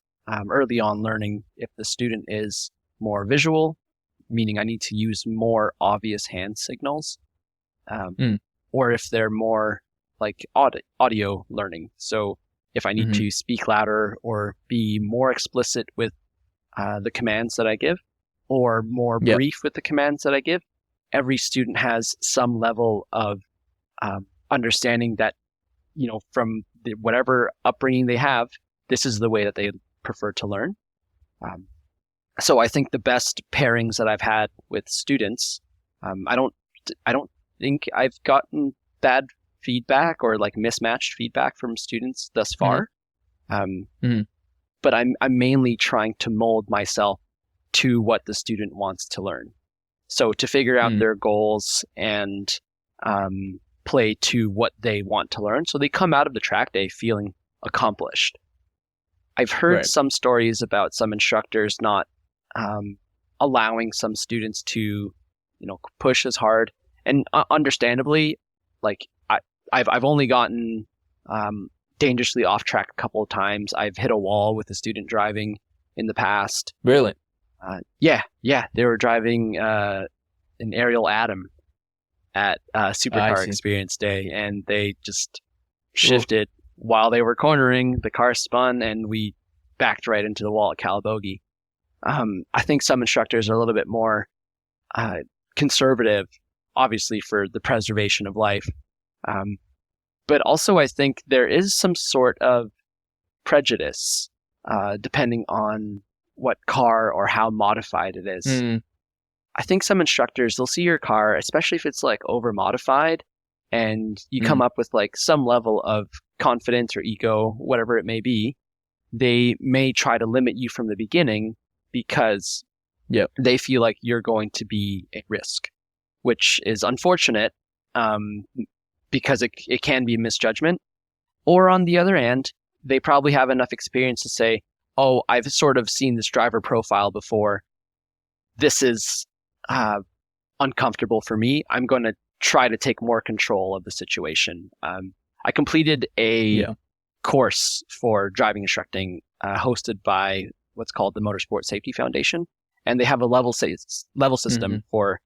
early on learning if the student is more visual, meaning I need to use more obvious hand signals, or if they're more like audio learning. So if I need to speak louder or be more explicit with the commands that I give, or more brief with the commands that I give, every student has some level of understanding that, from whatever upbringing they have, this is the way that they prefer to learn. So I think the best pairings that I've had with students, I don't think I've gotten bad feedback or like mismatched feedback from students thus far. But I'm mainly trying to mold myself to what the student wants to learn. So to figure out their goals and play to what they want to learn, so they come out of the track day feeling accomplished. I've heard some stories about some instructors not allowing some students to, push as hard, and understandably, like I've only gotten dangerously off track a couple of times. I've hit a wall with a student driving in the past. Really? They were driving an Ariel Atom at Supercar Experience Day, and they just shifted while they were cornering. The car spun, and we backed right into the wall at Calabogie. I think some instructors are a little bit more conservative, obviously for the preservation of life. But also I think there is some sort of prejudice depending on what car or how modified it is. I think some instructors, they'll see your car, especially if it's like over modified, and you come up with like some level of confidence or ego, whatever it may be. They may try to limit you from the beginning because they feel like you're going to be at risk, which is unfortunate because it can be a misjudgment. Or on the other hand, they probably have enough experience to say, oh, I've sort of seen this driver profile before. This is uncomfortable for me. I'm going to try to take more control of the situation. I completed a course for driving instructing hosted by what's called the Motorsports Safety Foundation, and they have a level system for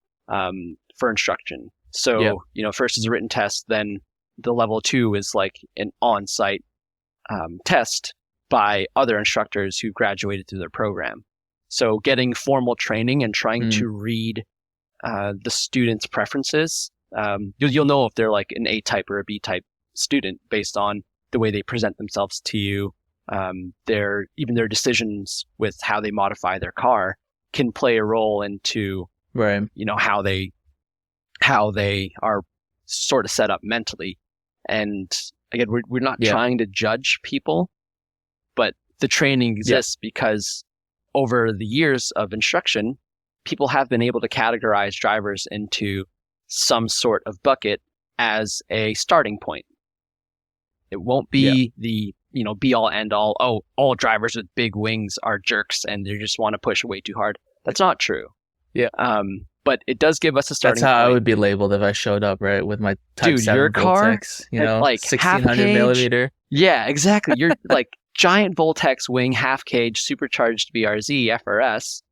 instruction. So first is a written test, then the level 2 is like an on-site test by other instructors who graduated through their program. So getting formal training and trying to read the students' preferences, you'll know if they're like an A-type or a B-type student based on the way they present themselves to you. Their decisions with how they modify their car can play a role into how they are sort of set up mentally. And again, we're not trying to judge people, but the training exists because over the years of instruction, people have been able to categorize drivers into some sort of bucket as a starting point. It won't be the be all end all. Oh, all drivers with big wings are jerks and they just want to push way too hard. That's not true. Yeah. But it does give us a starting point. That's how point. I would be labeled if I showed up, right, with my Type 7 your car, Voltex, like 1600 half-cage, millimeter. Yeah, exactly. You're like giant Voltex wing, half cage, supercharged BRZ, FRS.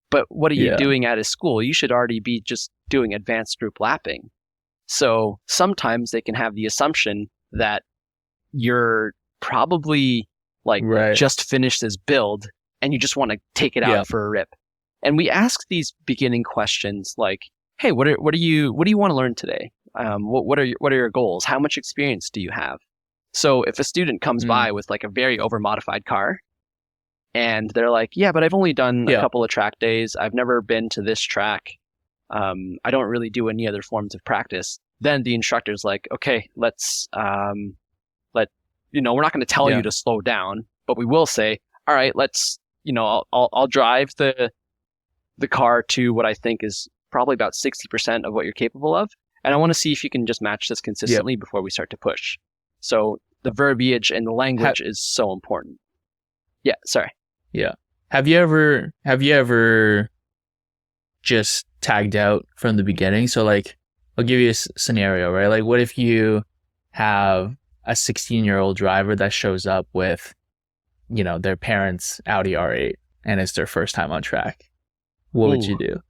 But what are you doing at a school? You should already be just doing advanced group lapping. So sometimes they can have the assumption that you're probably just finished this build and you just want to take it out for a rip. And we ask these beginning questions like, "Hey, what do you want to learn today? What are your goals? How much experience do you have?" So if a student comes by with like a very over modified car, and they're like, "Yeah, but I've only done a couple of track days. I've never been to this track. I don't really do any other forms of practice." Then the instructor's like, "Okay, let's we're not going to tell you to slow down, but we will say, all right, let's I'll drive the car to what I think is probably about 60% of what you're capable of. And I want to see if you can just match this consistently before we start to push." So the verbiage and the language is so important. Yeah, sorry. Yeah. Have you ever just tagged out from the beginning? So like, I'll give you a scenario, right? Like what if you have a 16-year-old driver that shows up with, their parents' Audi R8 and it's their first time on track? What would you do?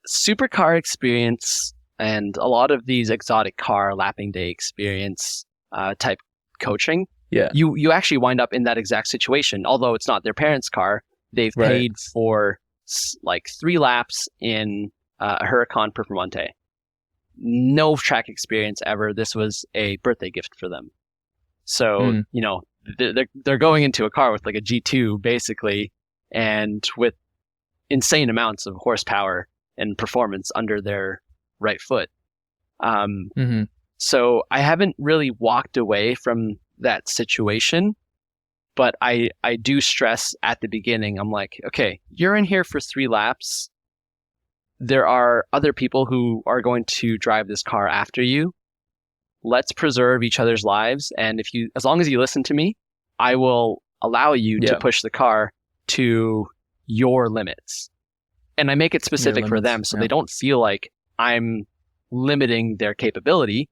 Supercar experience and a lot of these exotic car lapping day experience type coaching. Yeah. You actually wind up in that exact situation. Although it's not their parents' car, they've paid for like 3 laps in a Huracan Performante. No track experience ever. This was a birthday gift for them. So, they're going into a car with like a G2 basically, and with insane amounts of horsepower and performance under their right foot. So I haven't really walked away from that situation, but I do stress at the beginning, I'm like, okay, you're in here for 3 laps. There are other people who are going to drive this car after you. Let's preserve each other's lives. And as long as you listen to me, I will allow you to push the car to your limits. And I make it specific for them so they don't feel like I'm limiting their capability.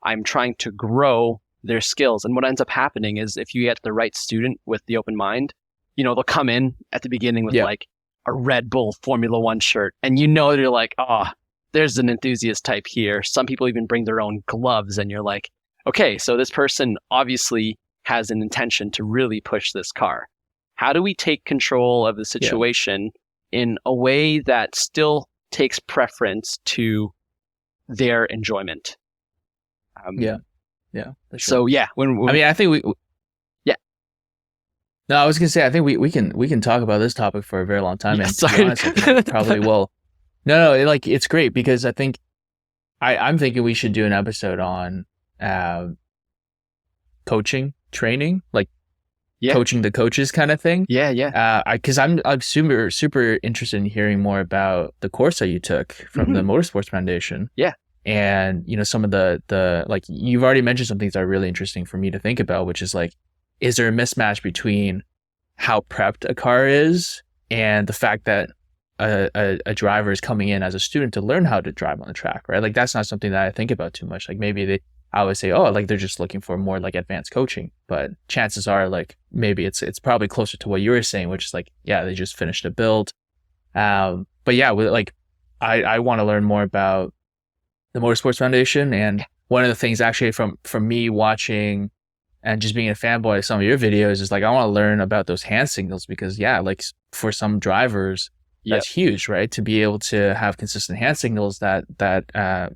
I'm trying to grow their skills. And what ends up happening is if you get the right student with the open mind, they'll come in at the beginning with like a Red Bull Formula One shirt. And they're like, oh, there's an enthusiast type here. Some people even bring their own gloves. And you're like, okay, so this person obviously has an intention to really push this car. How do we take control of the situation in a way that still takes preference to their enjoyment. Yeah, for sure. So yeah, when I mean, I think we. Yeah. No, I was gonna say I think we can talk about this topic for a very long time, Yeah, and to be honest, I think we probably will. No, it's great because I think I'm thinking we should do an episode on coaching, training, like coaching the coaches kind of thing. Yeah. Because I'm super interested in hearing more about the course that you took from the Motorsports Foundation. Yeah. And some of the like you've already mentioned some things that are really interesting for me to think about, which is like, is there a mismatch between how prepped a car is and the fact that a driver is coming in as a student to learn how to drive on the track, right? Like that's not something that I think about too much. Like maybe I would say, oh, like they're just looking for more like advanced coaching, but chances are like maybe it's probably closer to what you were saying, which is like, yeah, they just finished a build. But yeah, like I want to learn more about the Motorsports Foundation, and one of the things actually from me watching and just being a fanboy of some of your videos is like I want to learn about those hand signals, because yeah, like for some drivers that's huge, right? To be able to have consistent hand signals that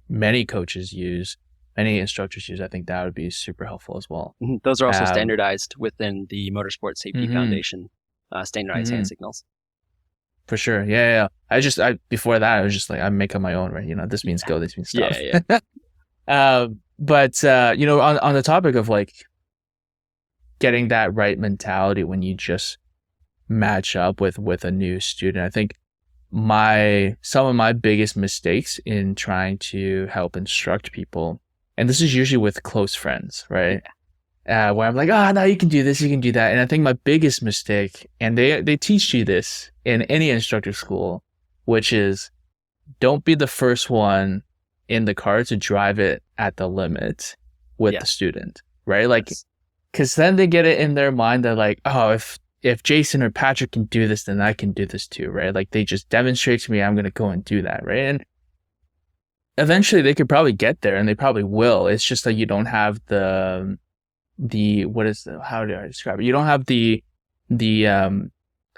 many coaches use, many instructors use. I think that would be super helpful as well. Those are also standardized within the Motorsport Safety Foundation, standardized hand signals. For sure. Yeah. I before that, I was just like, I'm making my own, right? This means go, this means stop. Yeah. But on the topic of like getting that right mentality when you just match up with a new student, I think some of my biggest mistakes in trying to help instruct people, and this is usually with close friends, right? Where I'm like, no, you can do this, you can do that. And I think my biggest mistake, and they teach you this in any instructor school, which is don't be the first one in the car to drive it at the limit with the student, right? Like, because then they get it in their mind that like, oh, if Jason or Patrick can do this, then I can do this too, right? Like they just demonstrate to me, I'm going to go and do that, right? And eventually they could probably get there, and they probably will. It's just that you don't have how do I describe it? You don't have the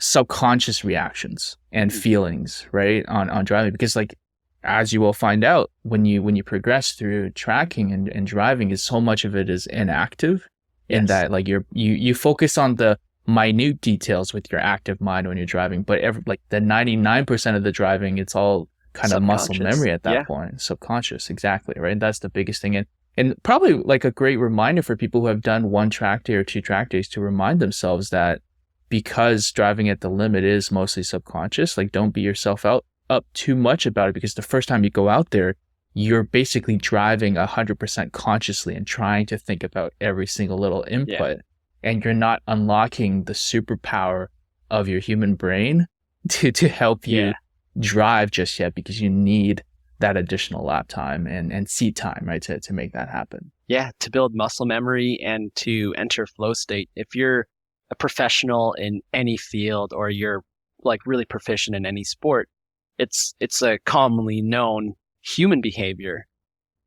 subconscious reactions and feelings, right? On driving, because like, as you will find out when you progress through tracking and driving, is so much of it is inactive in that like you focus on the minute details with your active mind when you're driving, but like the 99% of the driving, it's all kind of muscle memory at that point, subconscious, exactly, right? That's the biggest thing. And probably like a great reminder for people who have done one track day or two track days to remind themselves that because driving at the limit is mostly subconscious, like don't beat yourself up too much about it, because the first time you go out there, you're basically driving 100% consciously and trying to think about every single little input. And you're not unlocking the superpower of your human brain to help you drive just yet, because you need that additional lap time and seat time, right, to make that happen. Yeah, to build muscle memory and to enter flow state. If you're a professional in any field, or you're like really proficient in any sport, it's a commonly known human behavior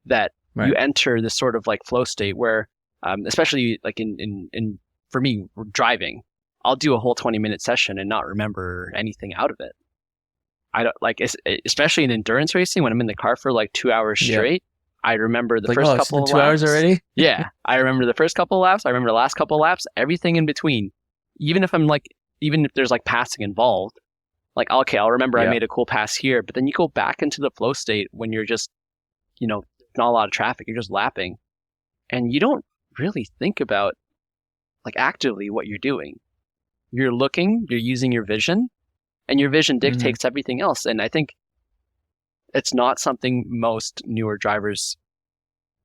that you enter this sort of like flow state where, especially like in for me, driving, I'll do a whole 20-minute session and not remember anything out of it. I don't like, especially in endurance racing, when I'm in the car for like 2 hours straight, I remember the first couple of laps. 2 hours already? Yeah. I remember the first couple of laps. I remember the last couple of laps, everything in between. Even if there's like passing involved, like, okay, I'll remember I made a cool pass here, but then you go back into the flow state when you're just, not a lot of traffic, you're just lapping, and you don't really think about like actively what you're doing. You're looking, you're using your vision, and your vision dictates everything else. And I think it's not something most newer drivers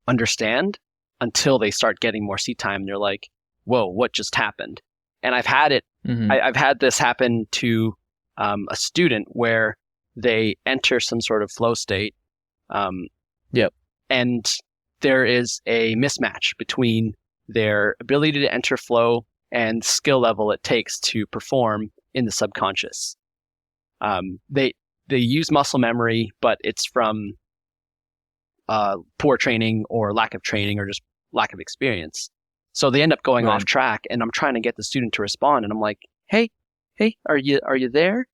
understand until they start getting more seat time. They're like, whoa, what just happened? And I've had it. I've had this happen to a student where they enter some sort of flow state. And there is a mismatch between their ability to enter flow and skill level it takes to perform in the subconscious. They use muscle memory, but it's from poor training or lack of training or just lack of experience. So they end up going off track, and I'm trying to get the student to respond, and I'm like, hey, are you there?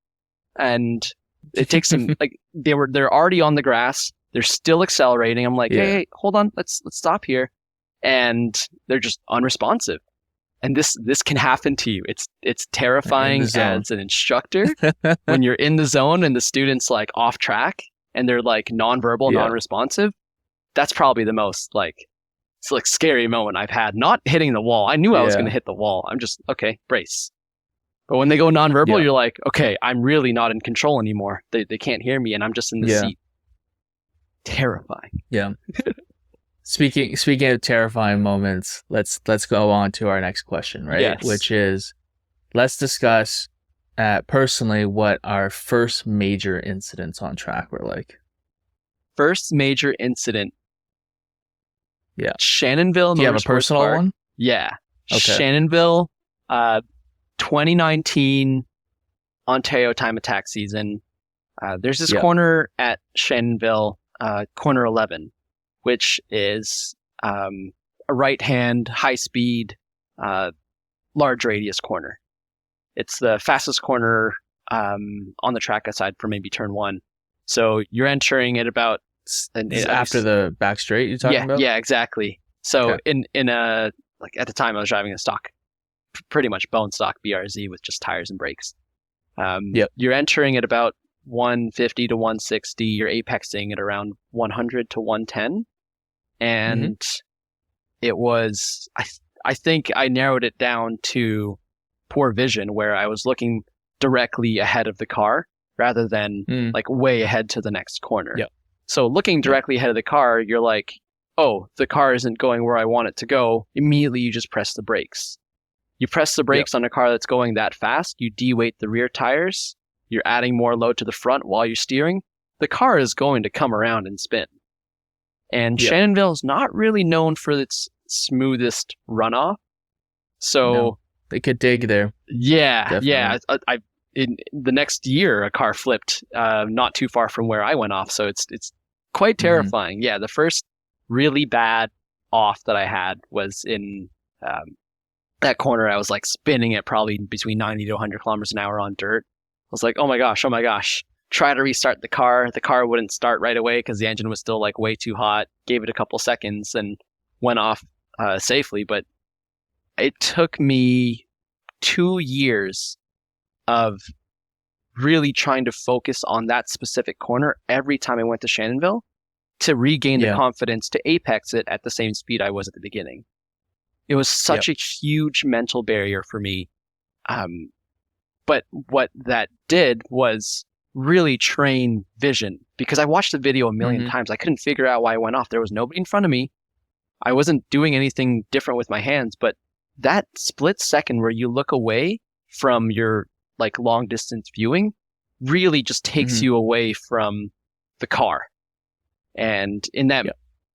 And It takes them like they're already on the grass. They're still accelerating. I'm like, hey, hold on, let's stop here, and they're just unresponsive. And this can happen to you. It's terrifying as an instructor when you're in the zone and the student's like off track and they're like nonverbal, non-responsive. That's probably the most like it's like scary moment I've had. Not hitting the wall. I knew I was going to hit the wall. I'm just okay, brace. But when they go nonverbal, you're like, okay, I'm really not in control anymore. They can't hear me, and I'm just in the seat. Terrifying. Yeah. Speaking of terrifying moments, let's go on to our next question, right? Yes. Which is, let's discuss personally what our first major incidents on track were like. First major incident. Yeah. Shannonville. Do you have a personal one? Yeah. Okay. Shannonville, 2019 Ontario time attack season. There's this corner at Shannonville, corner 11. Which is a right-hand, high-speed, large radius corner. It's the fastest corner on the track aside from maybe turn 1. So you're entering at about... after the back straight you're talking about? Yeah, exactly. So in a... Like at the time I was driving a stock, pretty much bone stock BRZ with just tires and brakes. You're entering at about 150 to 160. You're apexing at around 100 to 110. And it was, I think I narrowed it down to poor vision where I was looking directly ahead of the car rather than like way ahead to the next corner. So looking directly ahead of the car, you're like, oh, the car isn't going where I want it to go. Immediately you just press the brakes. You press the brakes on a car that's going that fast, you de-weight the rear tires, you're adding more load to the front while you're steering. The car is going to come around and spin. And Shannonville is not really known for its smoothest runoff. So they could dig there. Yeah. Definitely. Yeah. I in the next year, a car flipped not too far from where I went off. So it's quite terrifying. Yeah. The first really bad off that I had was in that corner. I was like spinning at probably between 90 to 100 kilometers an hour on dirt. I was like, oh my gosh. Try to restart the car. The car wouldn't start right away because the engine was still like way too hot. Gave it a couple seconds and went off safely. But it took me 2 years of really trying to focus on that specific corner every time I went to Shannonville to regain the confidence to apex it at the same speed I was at the beginning. It was such a huge mental barrier for me. But what that did was really train vision because I watched the video a million times. I couldn't figure out why I went off. There was nobody in front of me. I wasn't doing anything different with my hands, but that split second where you look away from your like long distance viewing really just takes you away from the car. And in that,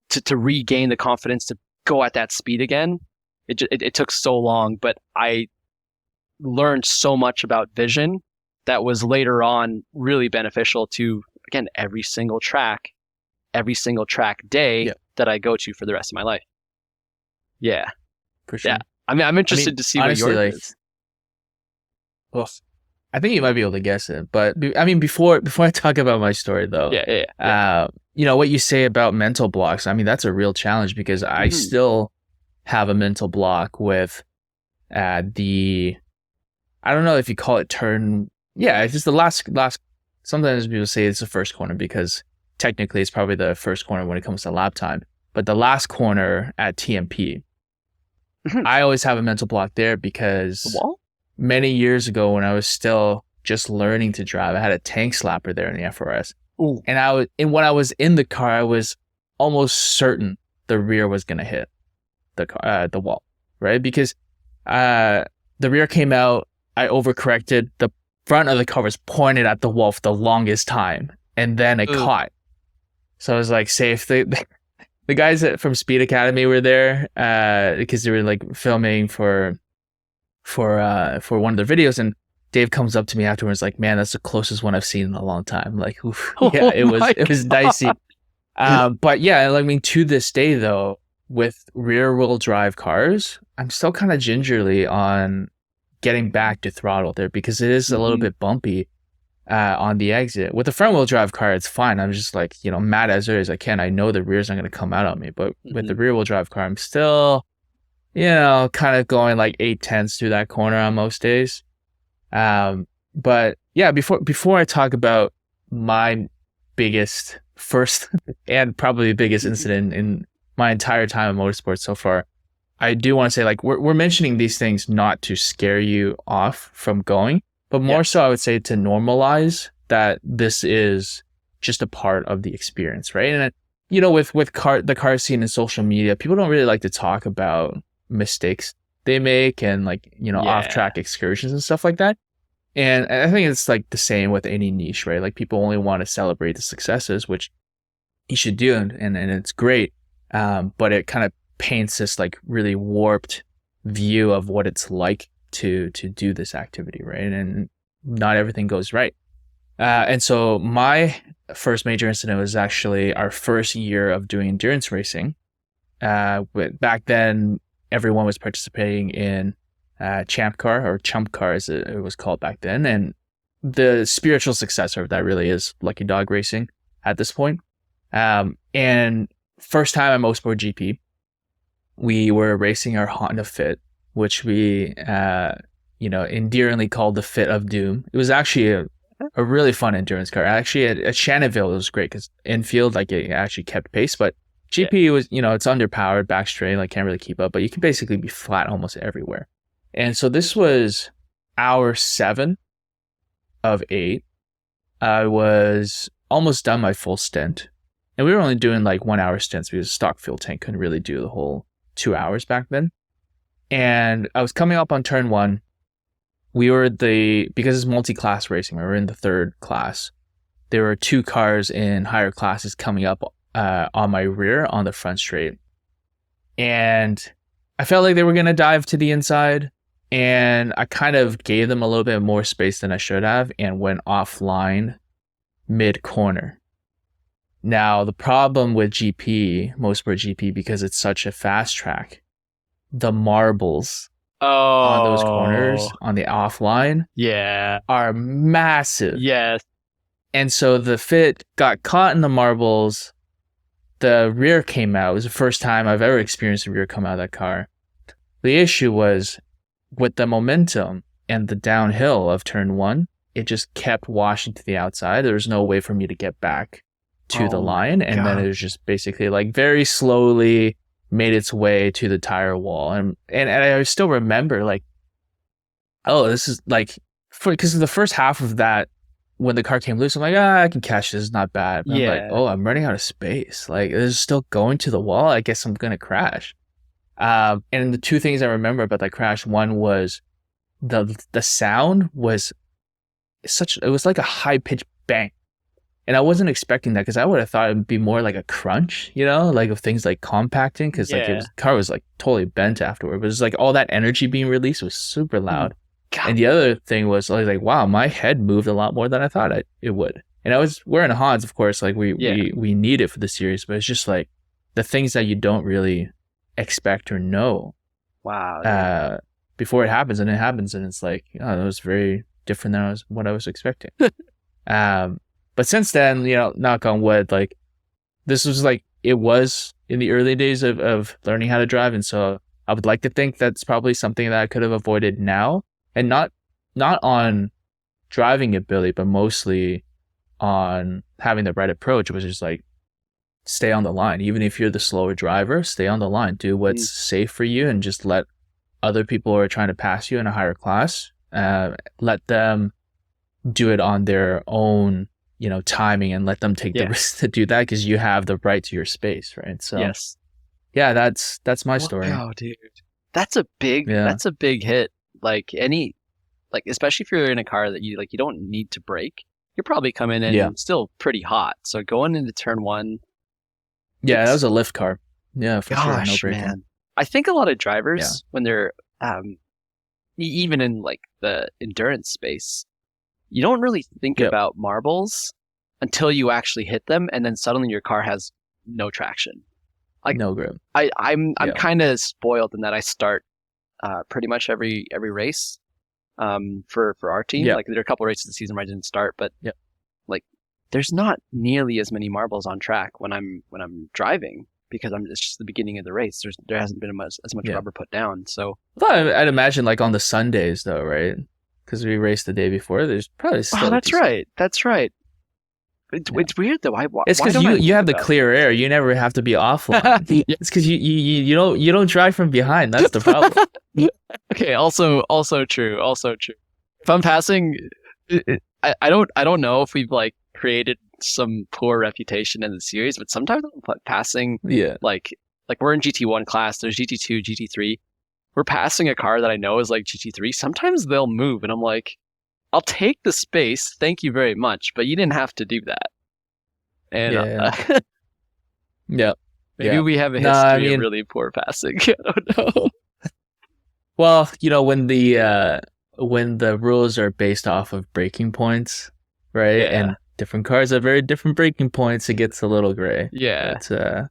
to regain the confidence to go at that speed again, it took so long, but I learned so much about vision that was later on really beneficial to, again, every single track day that I go to for the rest of my life. Yeah. For sure. Yeah. I'm interested to see honestly, what yours is. Well, I think you might be able to guess it, but I mean, before I talk about my story though, what you say about mental blocks, I mean, that's a real challenge because I still have a mental block with I don't know if you call it turn. Yeah, it's just the last. Sometimes people say it's the first corner because technically it's probably the first corner when it comes to lap time. But the last corner at TMP, I always have a mental block there because many years ago when I was still just learning to drive, I had a tank slapper there in the FRS. Ooh. And when I was in the car, I was almost certain the rear was gonna hit the wall, right? Because the rear came out, I overcorrected. The front of the car was pointed at the wall for the longest time, and then it caught. So I was like, safe. The guys from Speed Academy were there because they were like filming for one of their videos, and Dave comes up to me afterwards like, man, that's the closest one I've seen in a long time. Like, oof. Yeah, it was dicey. But yeah, I mean, to this day though, with rear wheel drive cars, I'm still kind of gingerly on getting back to throttle there because it is a little bit bumpy. on the exit. With the front wheel drive car, it's fine. I'm just like, mad as early as I can. I know the rear's not going to come out on me. But with the rear wheel drive car, I'm still, kind of going like 8/10 through that corner on most days. But yeah, before I talk about my biggest first and probably biggest incident in my entire time in motorsports so far, I do want to say, like, we're mentioning these things not to scare you off from going, but more so I would say to normalize that this is just a part of the experience, right? And with the car scene and social media, people don't really like to talk about mistakes they make and like, off track excursions and stuff like that. And I think it's like the same with any niche, right? Like people only want to celebrate the successes, which you should do, and it's great. But it kind of paints this like really warped view of what it's like to do this activity, right? And not everything goes right. And so my first major incident was actually our first year of doing endurance racing. Back then, everyone was participating in Champ Car, or Chump Car as it was called back then. And the spiritual successor of that really is Lucky Dog Racing at this point. And first time at Motorsport GP, we were racing our Honda Fit, which we, endearingly called the Fit of Doom. It was actually a really fun endurance car. Actually, at Shannonville, it was great because infield, like it actually kept pace, but GP was, it's underpowered, back straight, like can't really keep up, but you can basically be flat almost everywhere. And so this was hour 7 of 8. I was almost done my full stint. And we were only doing like 1 hour stints because stock fuel tank couldn't really do the whole 2 hours back then. And I was coming up on turn 1. We were because it's multi-class racing, we were in the 3rd class. There were 2 cars in higher classes coming up on my rear on the front straight. And I felt like they were going to dive to the inside. And I kind of gave them a little bit more space than I should have and went offline mid-corner. Now, the problem with GP, Motorsport GP, because it's such a fast track, the marbles on those corners on the offline are massive. Yes. And so the Fit got caught in the marbles. The rear came out. It was the first time I've ever experienced the rear come out of that car. The issue was with the momentum and the downhill of turn 1, it just kept washing to the outside. There was no way for me to get back to the line. And then it was just basically like very slowly made its way to the tire wall. And I still remember like, oh, this is like, because the first half of that, when the car came loose, I'm like, I can catch this, it's not bad. But I'm like, oh, I'm running out of space. Like, it's still going to the wall. I guess I'm going to crash. And the 2 things I remember about that crash, one was the sound was it was like a high pitched bang. And I wasn't expecting that because I would have thought it would be more like a crunch, like of things like compacting, because the car was like totally bent afterward. But it was like all that energy being released was super loud. God. And the other thing was I was like, wow, my head moved a lot more than I thought it would. And I was wearing Hans, of course, like we need it for the series, but it's just like the things that you don't really expect or know. Wow. Before it happens, and it's like, oh, that was very different than what I was expecting. But since then, knock on wood, like this was like it was in the early days of learning how to drive, and so I would like to think that's probably something that I could have avoided now, and not on driving ability, but mostly on having the right approach, which is like stay on the line. Even if you're the slower driver, stay on the line. Do what's safe for you, and just let other people who are trying to pass you in a higher class, let them do it on their own, timing, and let them take the risk to do that, because you have the right to your space, right? So that's my story. Wow, dude, that's a big hit. Like especially if you're in a car that you don't need to brake, you're probably coming in still pretty hot. So going into turn 1. Yeah, that was a lift car. Yeah, for sure. No braking. Man. I think a lot of drivers, when they're even in like the endurance space, you don't really think about marbles until you actually hit them, and then suddenly your car has no traction. Like no grip. I'm kind of spoiled in that I start pretty much every race for our team. Yeah. Like there are a couple races this season where I didn't start, but Yeah. like there's not nearly as many marbles on track when I'm driving because it's just the beginning of the race. There hasn't been as much Yeah. rubber put down. So I'd imagine like on the Sundays though, right? Because we raced the day before. There's probably still. oh, that's right. That's right. It's weird though. It's why because don't I you have the think about clear air. You never have to be offline. It's because you don't drive from behind. That's the problem. it? Okay. Also true. Also true. If I'm passing, I don't know if we've like created some poor reputation in the series, but sometimes I'm passing Yeah. like we're in GT1 class. There's GT2, GT3. We're passing a car that I know is like GT3. Sometimes they'll move, and I'm like, I'll take the space. Thank you very much, but you didn't have to do that. And Yeah. Yeah. maybe Yeah. we have a No, history I mean- of really poor passing. I don't know. Well, when the rules are based off of breaking points, right? Yeah. And different cars have very different breaking points, it gets a little gray. Yeah. But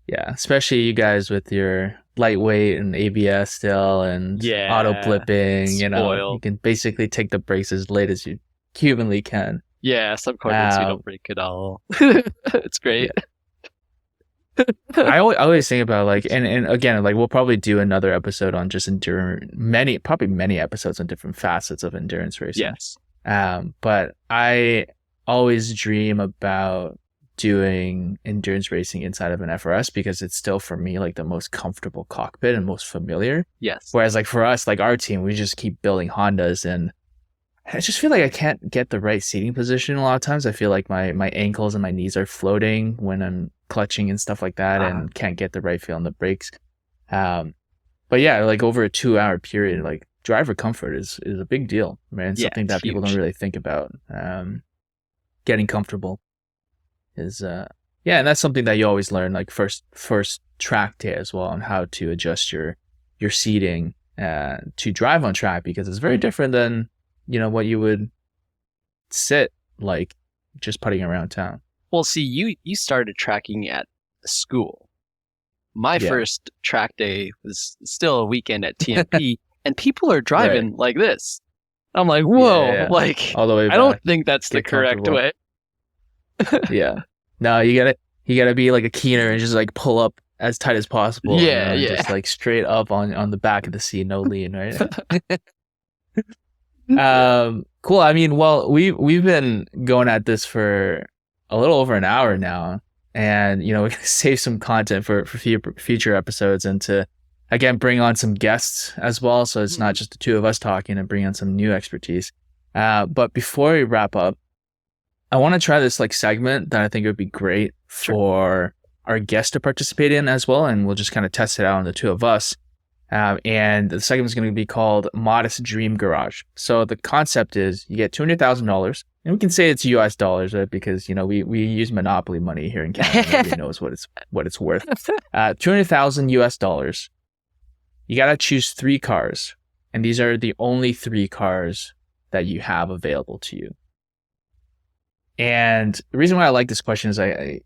yeah, especially you guys with your lightweight and ABS still and Yeah. auto flipping, you Spoiled. can basically take the brakes as late as you humanly can. Yeah, some corners we Um, don't break at all. It's great. I always think about like, and again, like we'll probably do another episode on just probably many episodes on different facets of endurance racing. Yes. But I always dream about doing endurance racing inside of an FRS because it's still for me like the most comfortable cockpit and most familiar. Yes. Whereas like for us, like our team, we just keep building Hondas and I just feel like I can't get the right seating position a lot of times. I feel like my ankles and my knees are floating when I'm clutching and stuff like that and can't get the right feel on the brakes. But yeah, like over a 2-hour period, like driver comfort is a big deal, man. Yeah, Something that it's people huge. don't really think about. Getting comfortable is yeah, and that's something that you always learn like first track day as well on how to adjust your seating to drive on track because it's very different than what you would sit like just putting around town. Well, see, you started tracking at school. My Yeah. first track day was still a weekend at TMP, and people are driving like this. I'm like, whoa, Yeah. like All the way back. I don't think that's the Get correct comfortable. way. Yeah. No, you gotta be like a keener and just like pull up as tight as possible. Yeah, and yeah. Just like straight up on the back of the seat, no lean, right? Cool. I mean, well, we've been going at this for a little over an hour now, and we're gonna save some content for future episodes and to again bring on some guests as well. So it's not just the two of us talking and bring on some new expertise. But before we wrap up, I want to try this like segment that I think would be great for our guests to participate in as well, and we'll just kind of test it out on the two of us. And the segment is going to be called Modest Dream Garage. So the concept is you get $200,000, and we can say it's US dollars, right? Because we use monopoly money here in Canada. Nobody knows what it's worth. $200,000 US dollars. You got to choose 3 cars, and these are the only 3 cars that you have available to you. And the reason why I like this question is I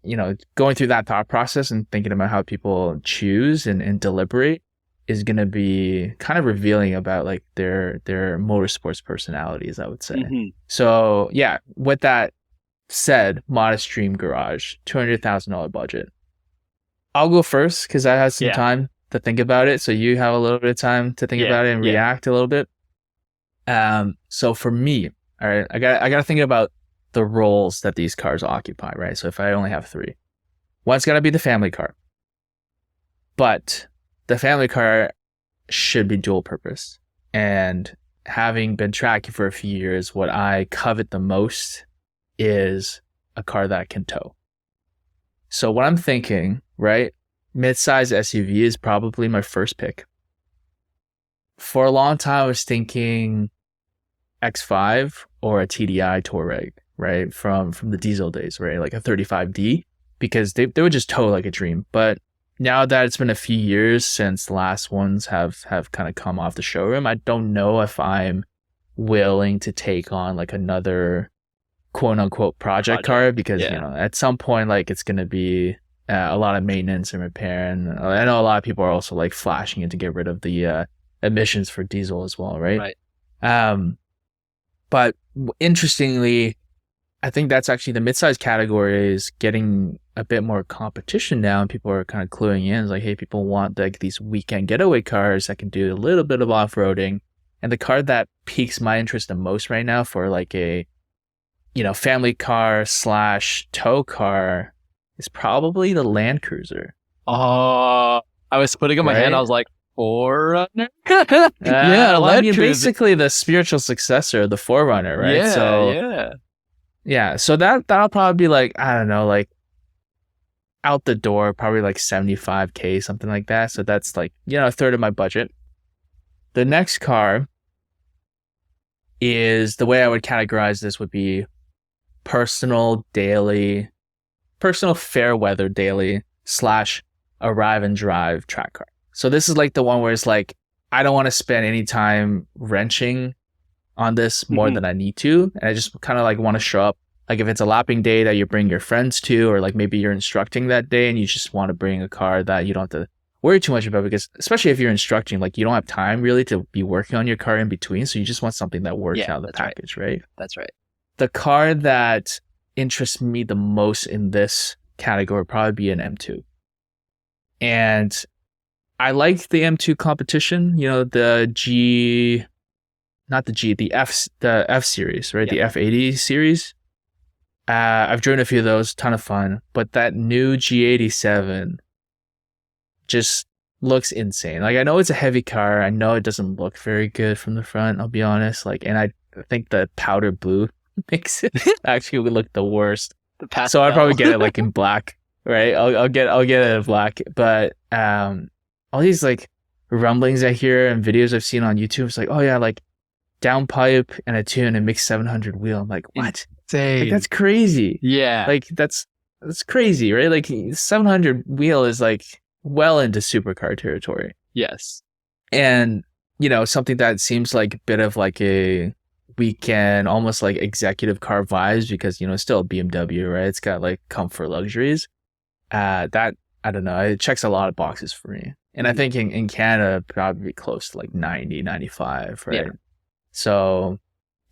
going through that thought process and thinking about how people choose and deliberate is going to be kind of revealing about like their motorsports personalities, I would say. Mm-hmm. So yeah, with that said, Modest Dream Garage, $200,000 budget. I'll go first because I had some time to think about it. So you have a little bit of time to think about it and react a little bit. So for me, all right, I got to think about the roles that these cars occupy, right? So if I only have 3, one's got to be the family car, but the family car should be dual purpose. And having been tracking for a few years, what I covet the most is a car that can tow. So what I'm thinking, right? Mid-size SUV is probably my first pick. For a long time, I was thinking X5 or a TDI Touareg, right? From the diesel days, right? Like a 35D, because they would just tow like a dream. But now that it's been a few years since the last ones have kind of come off the showroom, I don't know if I'm willing to take on like another quote unquote project car because, at some point, like it's going to be a lot of maintenance and repair. And I know a lot of people are also like flashing it to get rid of the emissions for diesel as well, right? But interestingly, I think that's actually the midsize category is getting a bit more competition now, and people are kind of cluing in. It's like, hey, people want like these weekend getaway cars that can do a little bit of off-roading. And the car that piques my interest the most right now for like a, family car / tow car is probably the Land Cruiser. Oh, I was putting in my hand. I was like, Forerunner? Basically the spiritual successor of the Forerunner, right? So that'll probably be like, I don't know, like out the door, probably like $75K, something like that. So that's like, a third of my budget. The next car is, the way I would categorize this would be personal fair weather daily / arrive and drive track car. So this is like the one where it's like, I don't want to spend any time wrenching on this more than I need to. And I just kind of like want to show up. Like if it's a lapping day that you bring your friends to, or like maybe you're instructing that day and you just want to bring a car that you don't have to worry too much about, because especially if you're instructing, like you don't have time really to be working on your car in between. So you just want something that works out of the package, right? That's right. The car that interests me the most in this category would probably be an M2. And I like the M2 competition, the F series, right? Yeah. The F80 series. I've driven a few of those, ton of fun. But that new G87 just looks insane. Like, I know it's a heavy car. I know it doesn't look very good from the front, I'll be honest. Like, and I think the powder blue makes it actually look the worst. So I'd probably get it like in black, right? I'll get it in black. But all these like rumblings I hear and videos I've seen on YouTube, it's like, oh yeah, like downpipe and a tune and mix 700 wheel. I'm like, what? Like, that's crazy. Yeah. Like that's crazy, right? Like 700 wheel is like well into supercar territory. Yes. And, something that seems like a bit of like a weekend, almost like executive car vibes, because, it's still a BMW, right? It's got like comfort luxuries. That, I don't know, it checks a lot of boxes for me. And I think in Canada, probably close to like 90, 95, right? Yeah. So,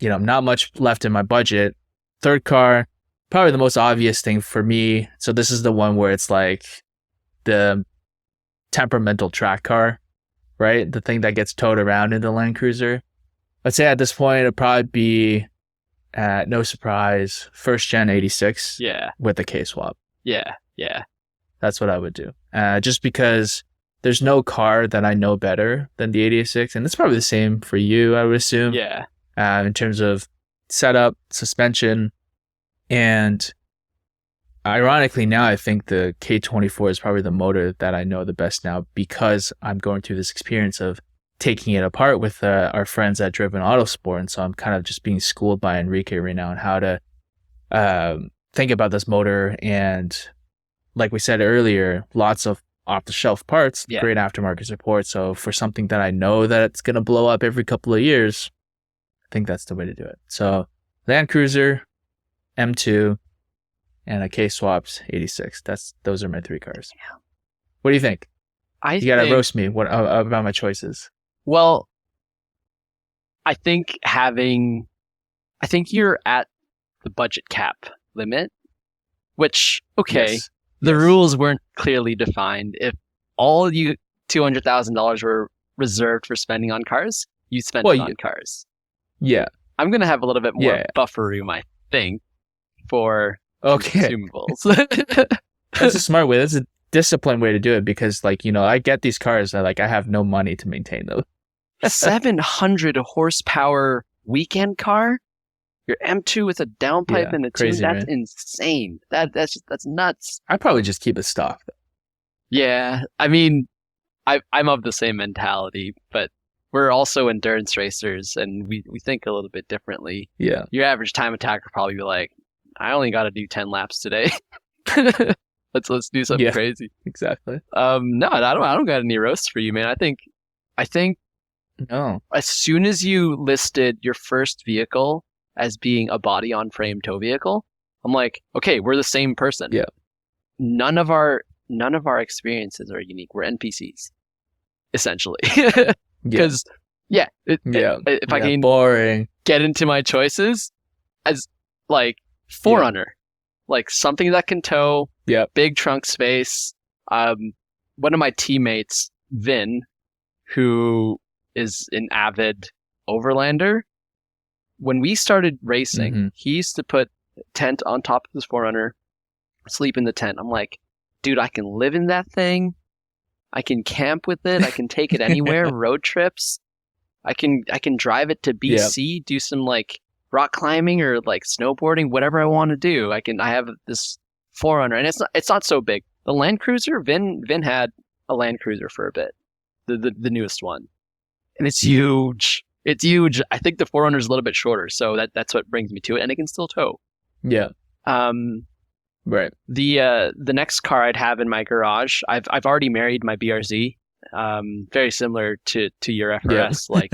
not much left in my budget. Third car, probably the most obvious thing for me. So this is the one where it's like the temperamental track car, right? The thing that gets towed around in the Land Cruiser. I'd say at this point, it'd probably be, no surprise, first gen 86 with the K-swap. Yeah. That's what I would do. Just because there's no car that I know better than the 86. And it's probably the same for you, I would assume. Yeah. In terms of setup, suspension, and ironically now I think the K24 is probably the motor that I know the best now, because I'm going through this experience of taking it apart with our friends at Driven Autosport. And so I'm kind of just being schooled by Enrique right now on how to think about this motor. And like we said earlier, lots of off-the-shelf parts, great aftermarket support. So for something that I know that it's going to blow up every couple of years, I think that's the way to do it. So Land Cruiser, M2, and a K-swaps 86. Those are my three cars. Yeah. What do you think? You got to roast me about my choices. Well, I think you're at the budget cap limit, which, okay, the rules weren't clearly defined. If all you $200,000 were reserved for spending on cars, you spent it on cars. Yeah. I'm going to have a little bit more buffer room, I think, for consumables. That's a smart way. That's a disciplined way to do it, because like, I get these cars that like I have no money to maintain them. A 700 horsepower weekend car? Your M2 with a downpipe and a tune? That's insane. That's nuts. I'd probably just keep it stock though. Yeah. I mean, I'm of the same mentality, but we're also endurance racers and we think a little bit differently. Yeah. Your average time attack would probably be like, I only got to do 10 laps today. Let's do something crazy. Exactly. No, I don't got any roasts for you, man. I think no. As soon as you listed your first vehicle as being a body on frame tow vehicle, I'm like, okay, we're the same person. Yeah. None of our experiences are unique. We're NPCs, essentially. Because Yeah. Yeah. If I can boring. get into my choices, as like Forerunner, like something that can tow, big trunk space. One of my teammates, Vin, who is an avid overlander, when we started racing, he used to put a tent on top of his Forerunner, sleep in the tent. I'm like, dude, I can live in that thing. I can camp with it. I can take it anywhere, road trips. I can drive it to BC, do some like rock climbing or like snowboarding, whatever I want to do. I have this Forerunner, and it's not so big. The Land Cruiser, Vin had a Land Cruiser for a bit, the newest one, and it's huge. It's huge. I think the Forerunner is a little bit shorter, so that's what brings me to it, and it can still tow. Yeah. Right. The next car I'd have in my garage, I've already married my BRZ. Very similar to your FRS. Like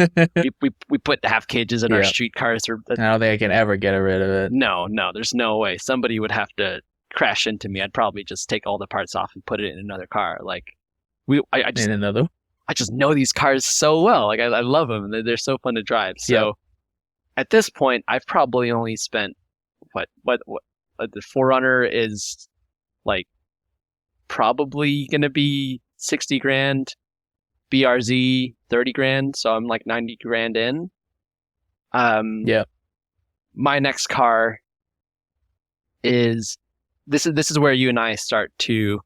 we put half cages in our street cars. I don't think I can ever get rid of it. No, there's no way. Somebody would have to crash into me. I'd probably just take all the parts off and put it in another car. Like I just know these cars so well. Like I love them. They're so fun to drive. So at this point, I've probably only spent what the Forerunner is like probably gonna be 60 grand, BRZ 30 grand, so I'm like 90 grand in. My next car is this is where you and I start to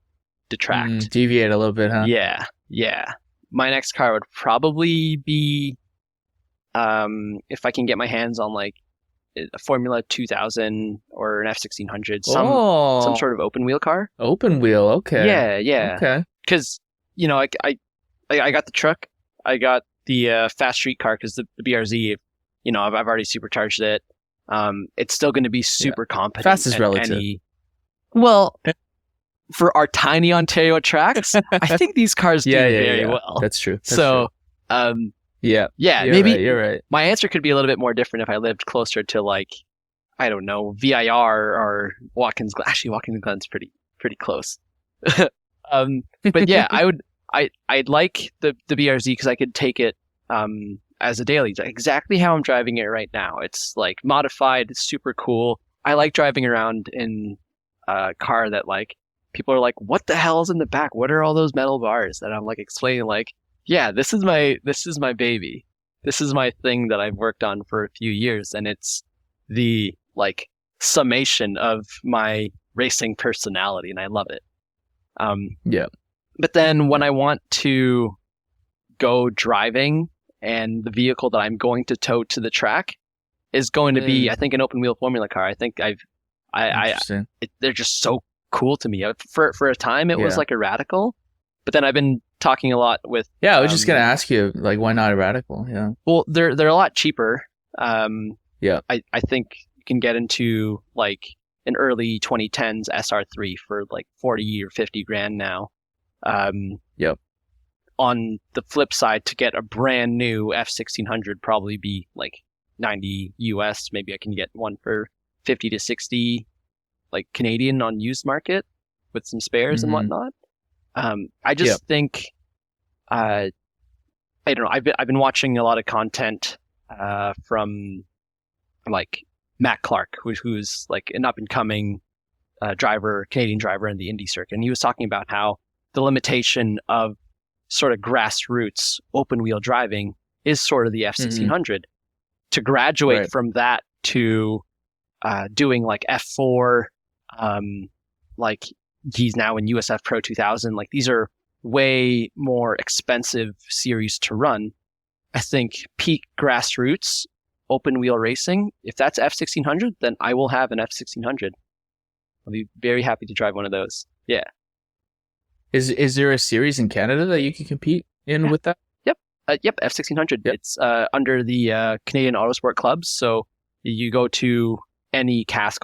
detract. Deviate a little bit, huh? Yeah. My next car would probably be if I can get my hands on like a Formula 2000 or an F1600, some sort of open wheel car. Open wheel, okay. Yeah. Okay. Because I got the truck, I got the fast street car because the BRZ, I've already supercharged it. It's still going to be super competent. Fast is relative. Well, for our tiny Ontario tracks, I think these cars do very well. That's true. Yeah, maybe right, you're right. My answer could be a little bit more different if I lived closer to like, I don't know, VIR or Watkins Glen. Actually, Watkins Glen's pretty close. But yeah, I'd like the BRZ because I could take it as a daily, exactly how I'm driving it right now. It's like modified, it's super cool. I like driving around in a car that like people are like, what the hell is in the back? What are all those metal bars? And I'm like explaining like, yeah, this is my baby. This is my thing that I've worked on for a few years, and it's the like summation of my racing personality, and I love it. But then when I want to go driving, and the vehicle that I'm going to tow to the track is going to be, I think, an open wheel formula car. I think they're just so cool to me. For a time, it was like a Radical, but then I've been talking a lot with. Yeah, I was just gonna ask you, like, why not a Radical? Yeah. Well, they're a lot cheaper. I think you can get into like an early 2010s SR3 for like 40 or 50 grand now. On the flip side, to get a brand new F1600 probably be like 90 US. Maybe I can get one for 50 to 60 like Canadian on used market with some spares and whatnot. I just think I don't know. I've been watching a lot of content from like Matt Clark, who's like an up and coming Canadian driver in the Indy circuit, and he was talking about how the limitation of sort of grassroots open wheel driving is sort of the F1600. To graduate from that to doing like F4, like he's now in USF Pro 2000, like these are way more expensive series to run. I think peak grassroots open wheel racing, if that's F1600, then I will have an F1600. I'll be very happy to drive one of those. Yeah. Is there a series in Canada that you can compete in with that? Yep, F1600. Yep. It's under the Canadian Autosport clubs. So you go to any cask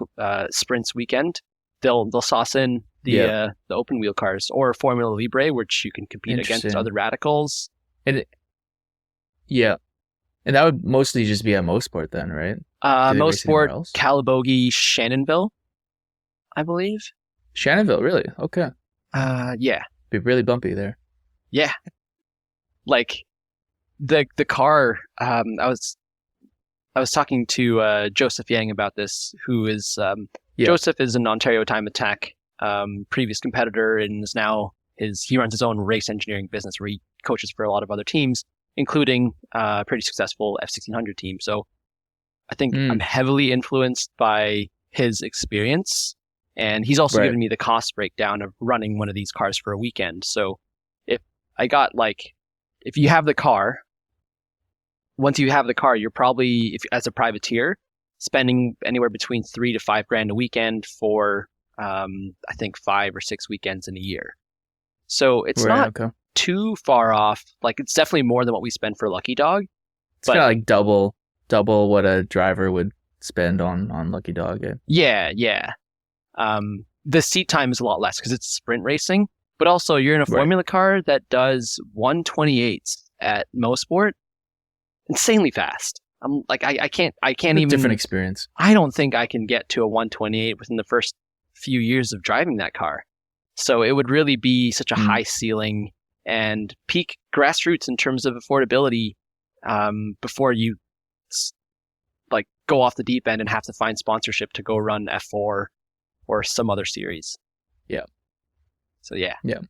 sprints weekend, they'll sauce in the open wheel cars, or Formula Libre, which you can compete against other Radicals. And that would mostly just be at Mosport then, right? Mosport, Calabogie, Shannonville, I believe. Shannonville, really? Okay. Yeah. Be really bumpy there. Yeah. Like, the car. I was talking to Joseph Yang about this, who is Joseph is an Ontario Time Attack previous competitor, and is now he runs his own race engineering business where he coaches for a lot of other teams, including a pretty successful F1600 team. So I think I'm heavily influenced by his experience, and he's also given me the cost breakdown of running one of these cars for a weekend. So if you have the car, once you have the car, you're probably, if as a privateer, spending anywhere between $3,000 to $5,000 a weekend for I think 5 or 6 weekends in a year. So it's not too far off. Like, it's definitely more than what we spend for Lucky Dog. It's kind of like double what a driver would spend on Lucky Dog. Yeah. The seat time is a lot less because it's sprint racing, but also you're in a formula car that does 128 at Mosport, insanely fast. I'm like, I can't even. Different experience. I don't think I can get to a 128 within the first few years of driving that car. So it would really be such a high ceiling and peak grassroots in terms of affordability before you like go off the deep end and have to find sponsorship to go run F4 or some other series. Yeah. So yeah. Yeah.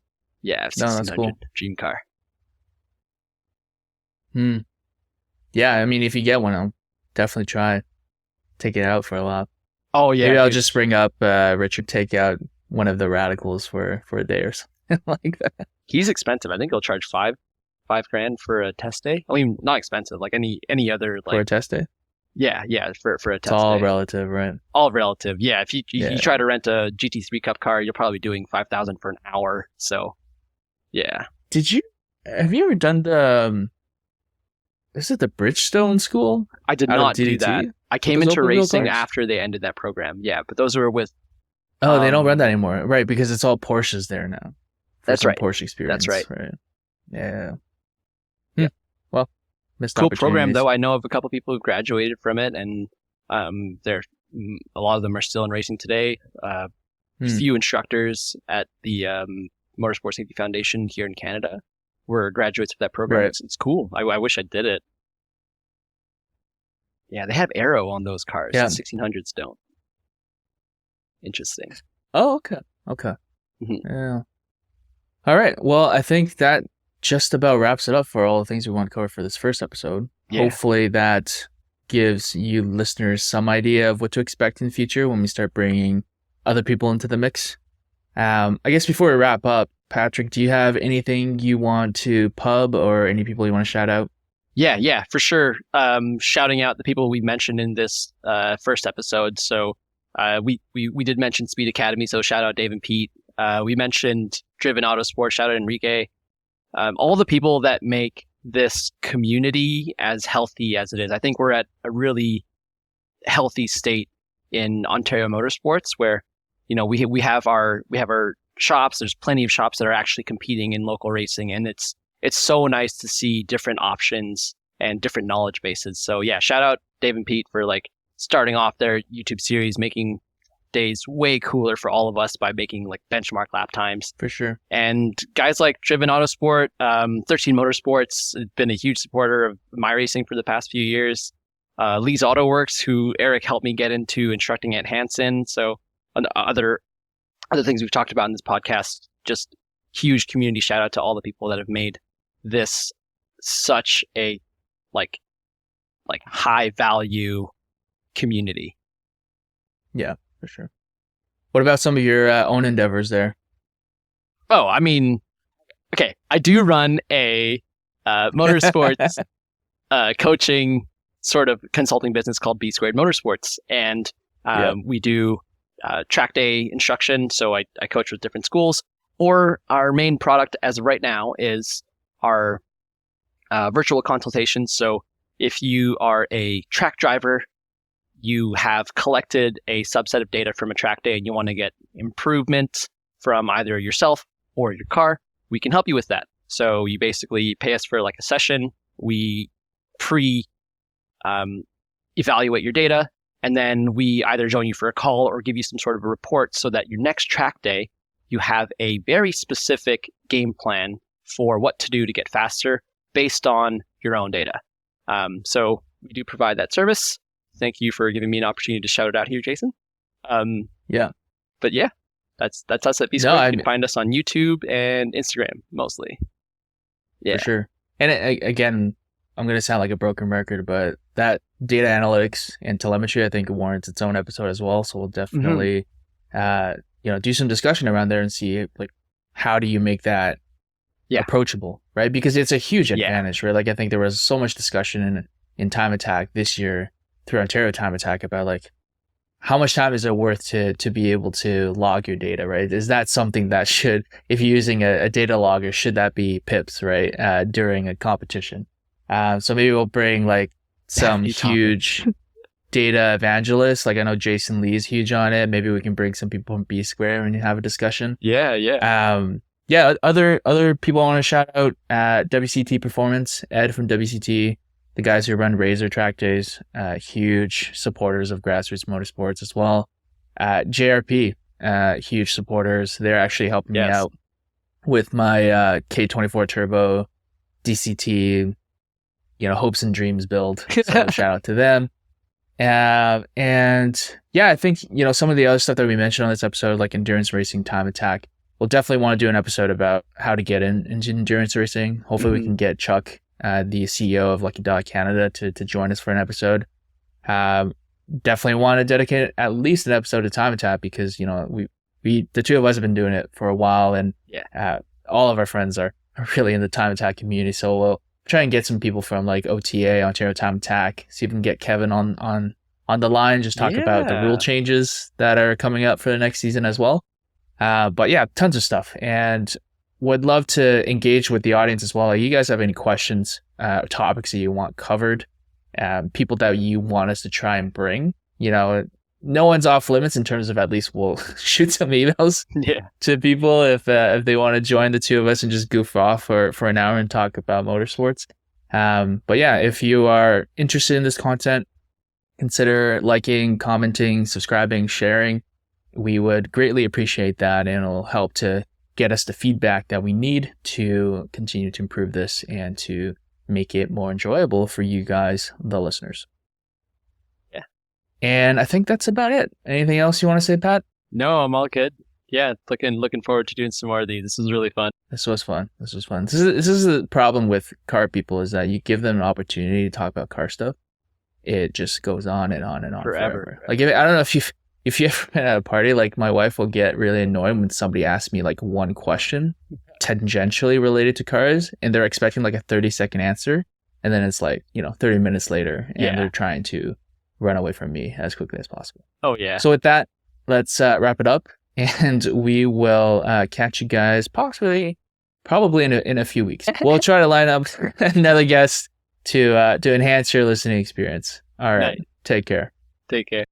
Yeah. No, that's cool. Dream car. Yeah. I mean, if you get one, I'll definitely try. Take it out for a lap. Oh yeah. Maybe I'll just bring up Richard, take out one of the radicals for a day or something like that. He's expensive. I think he'll charge $5,000 for a test day. I mean, not expensive, like any other like for a test day. Yeah, for a test day. It's all relative, right? All relative. Yeah, if you try to rent a GT3 Cup car, you're probably doing $5,000 for an hour. So, yeah. Have you ever done the? Is it the Bridgestone school? I did not do that. I came into racing after they ended that program. Yeah, but those were with. Oh, they don't run that anymore, right? Because it's all Porsches there now. That's right. Porsche experience. That's right. Yeah. Well, missed cool program though. I know of a couple people who graduated from it, and a lot of them are still in racing today. Few instructors at the Motorsports Safety Foundation here in Canada were graduates of that program. Right. It's cool. I wish I did it. Yeah, they have aero on those cars. Yeah. The 1600s don't. Interesting. Oh, okay. Yeah. All right. Well, I think that just about wraps it up for all the things we want to cover for this first episode. Yeah. Hopefully that gives you listeners some idea of what to expect in the future when we start bringing other people into the mix. I guess before we wrap up, Patrick, do you have anything you want to pub or any people you want to shout out? Yeah, for sure. Shouting out the people we mentioned in this first episode. So we did mention Speed Academy, so shout out Dave and Pete. We mentioned Driven Autosport, shout out Enrique. All the people that make this community as healthy as it is. I think we're at a really healthy state in Ontario motorsports where, we have our shops. There's plenty of shops that are actually competing in local racing, and it's so nice to see different options and different knowledge bases. So yeah, shout out Dave and Pete for like starting off their YouTube series, making days way cooler for all of us by making like benchmark lap times. For sure. And guys like Driven Autosport, 13 Motorsports, has been a huge supporter of my racing for the past few years. Lee's Auto Works, who Eric helped me get into instructing at Hanson. So other things we've talked about in this podcast, just huge community shout out to all the people that have made this such a like high value community. Yeah, for sure. What about some of your own endeavors there? Oh, I mean, okay, I do run a motorsports coaching sort of consulting business called B Squared Motorsports, and we do track day instruction. So I coach with different schools. Or our main product as of right now is our virtual consultations. So if you are a track driver, you have collected a subset of data from a track day and you want to get improvement from either yourself or your car, we can help you with that. So you basically pay us for like a session. We evaluate your data, and then we either join you for a call or give you some sort of a report so that your next track day, you have a very specific game plan for what to do to get faster based on your own data. So we do provide that service. Thank you for giving me an opportunity to shout it out here, Jason. Yeah. But yeah, that's us at B-Squared. You can find us on YouTube and Instagram mostly. Yeah. For sure. And again, I'm going to sound like a broken record, but that data analytics and telemetry, I think, warrants its own episode as well. So we'll definitely, do some discussion around there and see, like, how do you make that approachable, right? Because it's a huge advantage, right? Like, I think there was so much discussion in Time Attack this year through Ontario Time Attack about, like, how much time is it worth to be able to log your data, right? Is that something that should, if you're using a data logger, should that be pips, right? During a competition. So maybe we'll bring like some huge data evangelists. Like I know Jason Lee's huge on it. Maybe we can bring some people from B-Square and have a discussion. Yeah. Other people I want to shout out, WCT Performance, Ed from WCT, the guys who run Razor Track Days, huge supporters of grassroots motorsports as well. JRP, huge supporters. They're actually helping me out with my K24 Turbo DCT, hopes and dreams build. So shout out to them. And yeah, I think, some of the other stuff that we mentioned on this episode, like endurance racing, Time Attack, we'll definitely want to do an episode about how to get into endurance racing. Hopefully we can get Chuck, the CEO of Lucky Dog Canada, to join us for an episode. Definitely want to dedicate at least an episode to Time Attack because, we the two of us have been doing it for a while, and all of our friends are really in the Time Attack community. So we'll try and get some people from like OTA, Ontario Time Attack, see if we can get Kevin on the line, just talk about the rule changes that are coming up for the next season as well. But yeah, tons of stuff, and would love to engage with the audience as well. Like, you guys have any questions, topics that you want covered, people that you want us to try and bring, no one's off limits in terms of, at least we'll shoot some emails to people if they want to join the two of us and just goof off for an hour and talk about motorsports. But yeah, if you are interested in this content, consider liking, commenting, subscribing, sharing. We would greatly appreciate that, and it'll help to get us the feedback that we need to continue to improve this and to make it more enjoyable for you guys, the listeners. Yeah. And I think that's about it. Anything else you want to say, Pat? No, I'm all good. Yeah, looking forward to doing some more of these. This was really fun. This was fun. This is the problem with car people, is that you give them an opportunity to talk about car stuff, it just goes on and on and on forever. Like, I don't know if you ever been at a party, like my wife will get really annoyed when somebody asks me like one question tangentially related to cars and they're expecting like a 30-second answer. And then it's like, 30 minutes later and they're trying to run away from me as quickly as possible. Oh, yeah. So with that, let's wrap it up, and we will catch you guys probably in a few weeks. We'll try to line up another guest to enhance your listening experience. All right. Nice. Take care. Take care.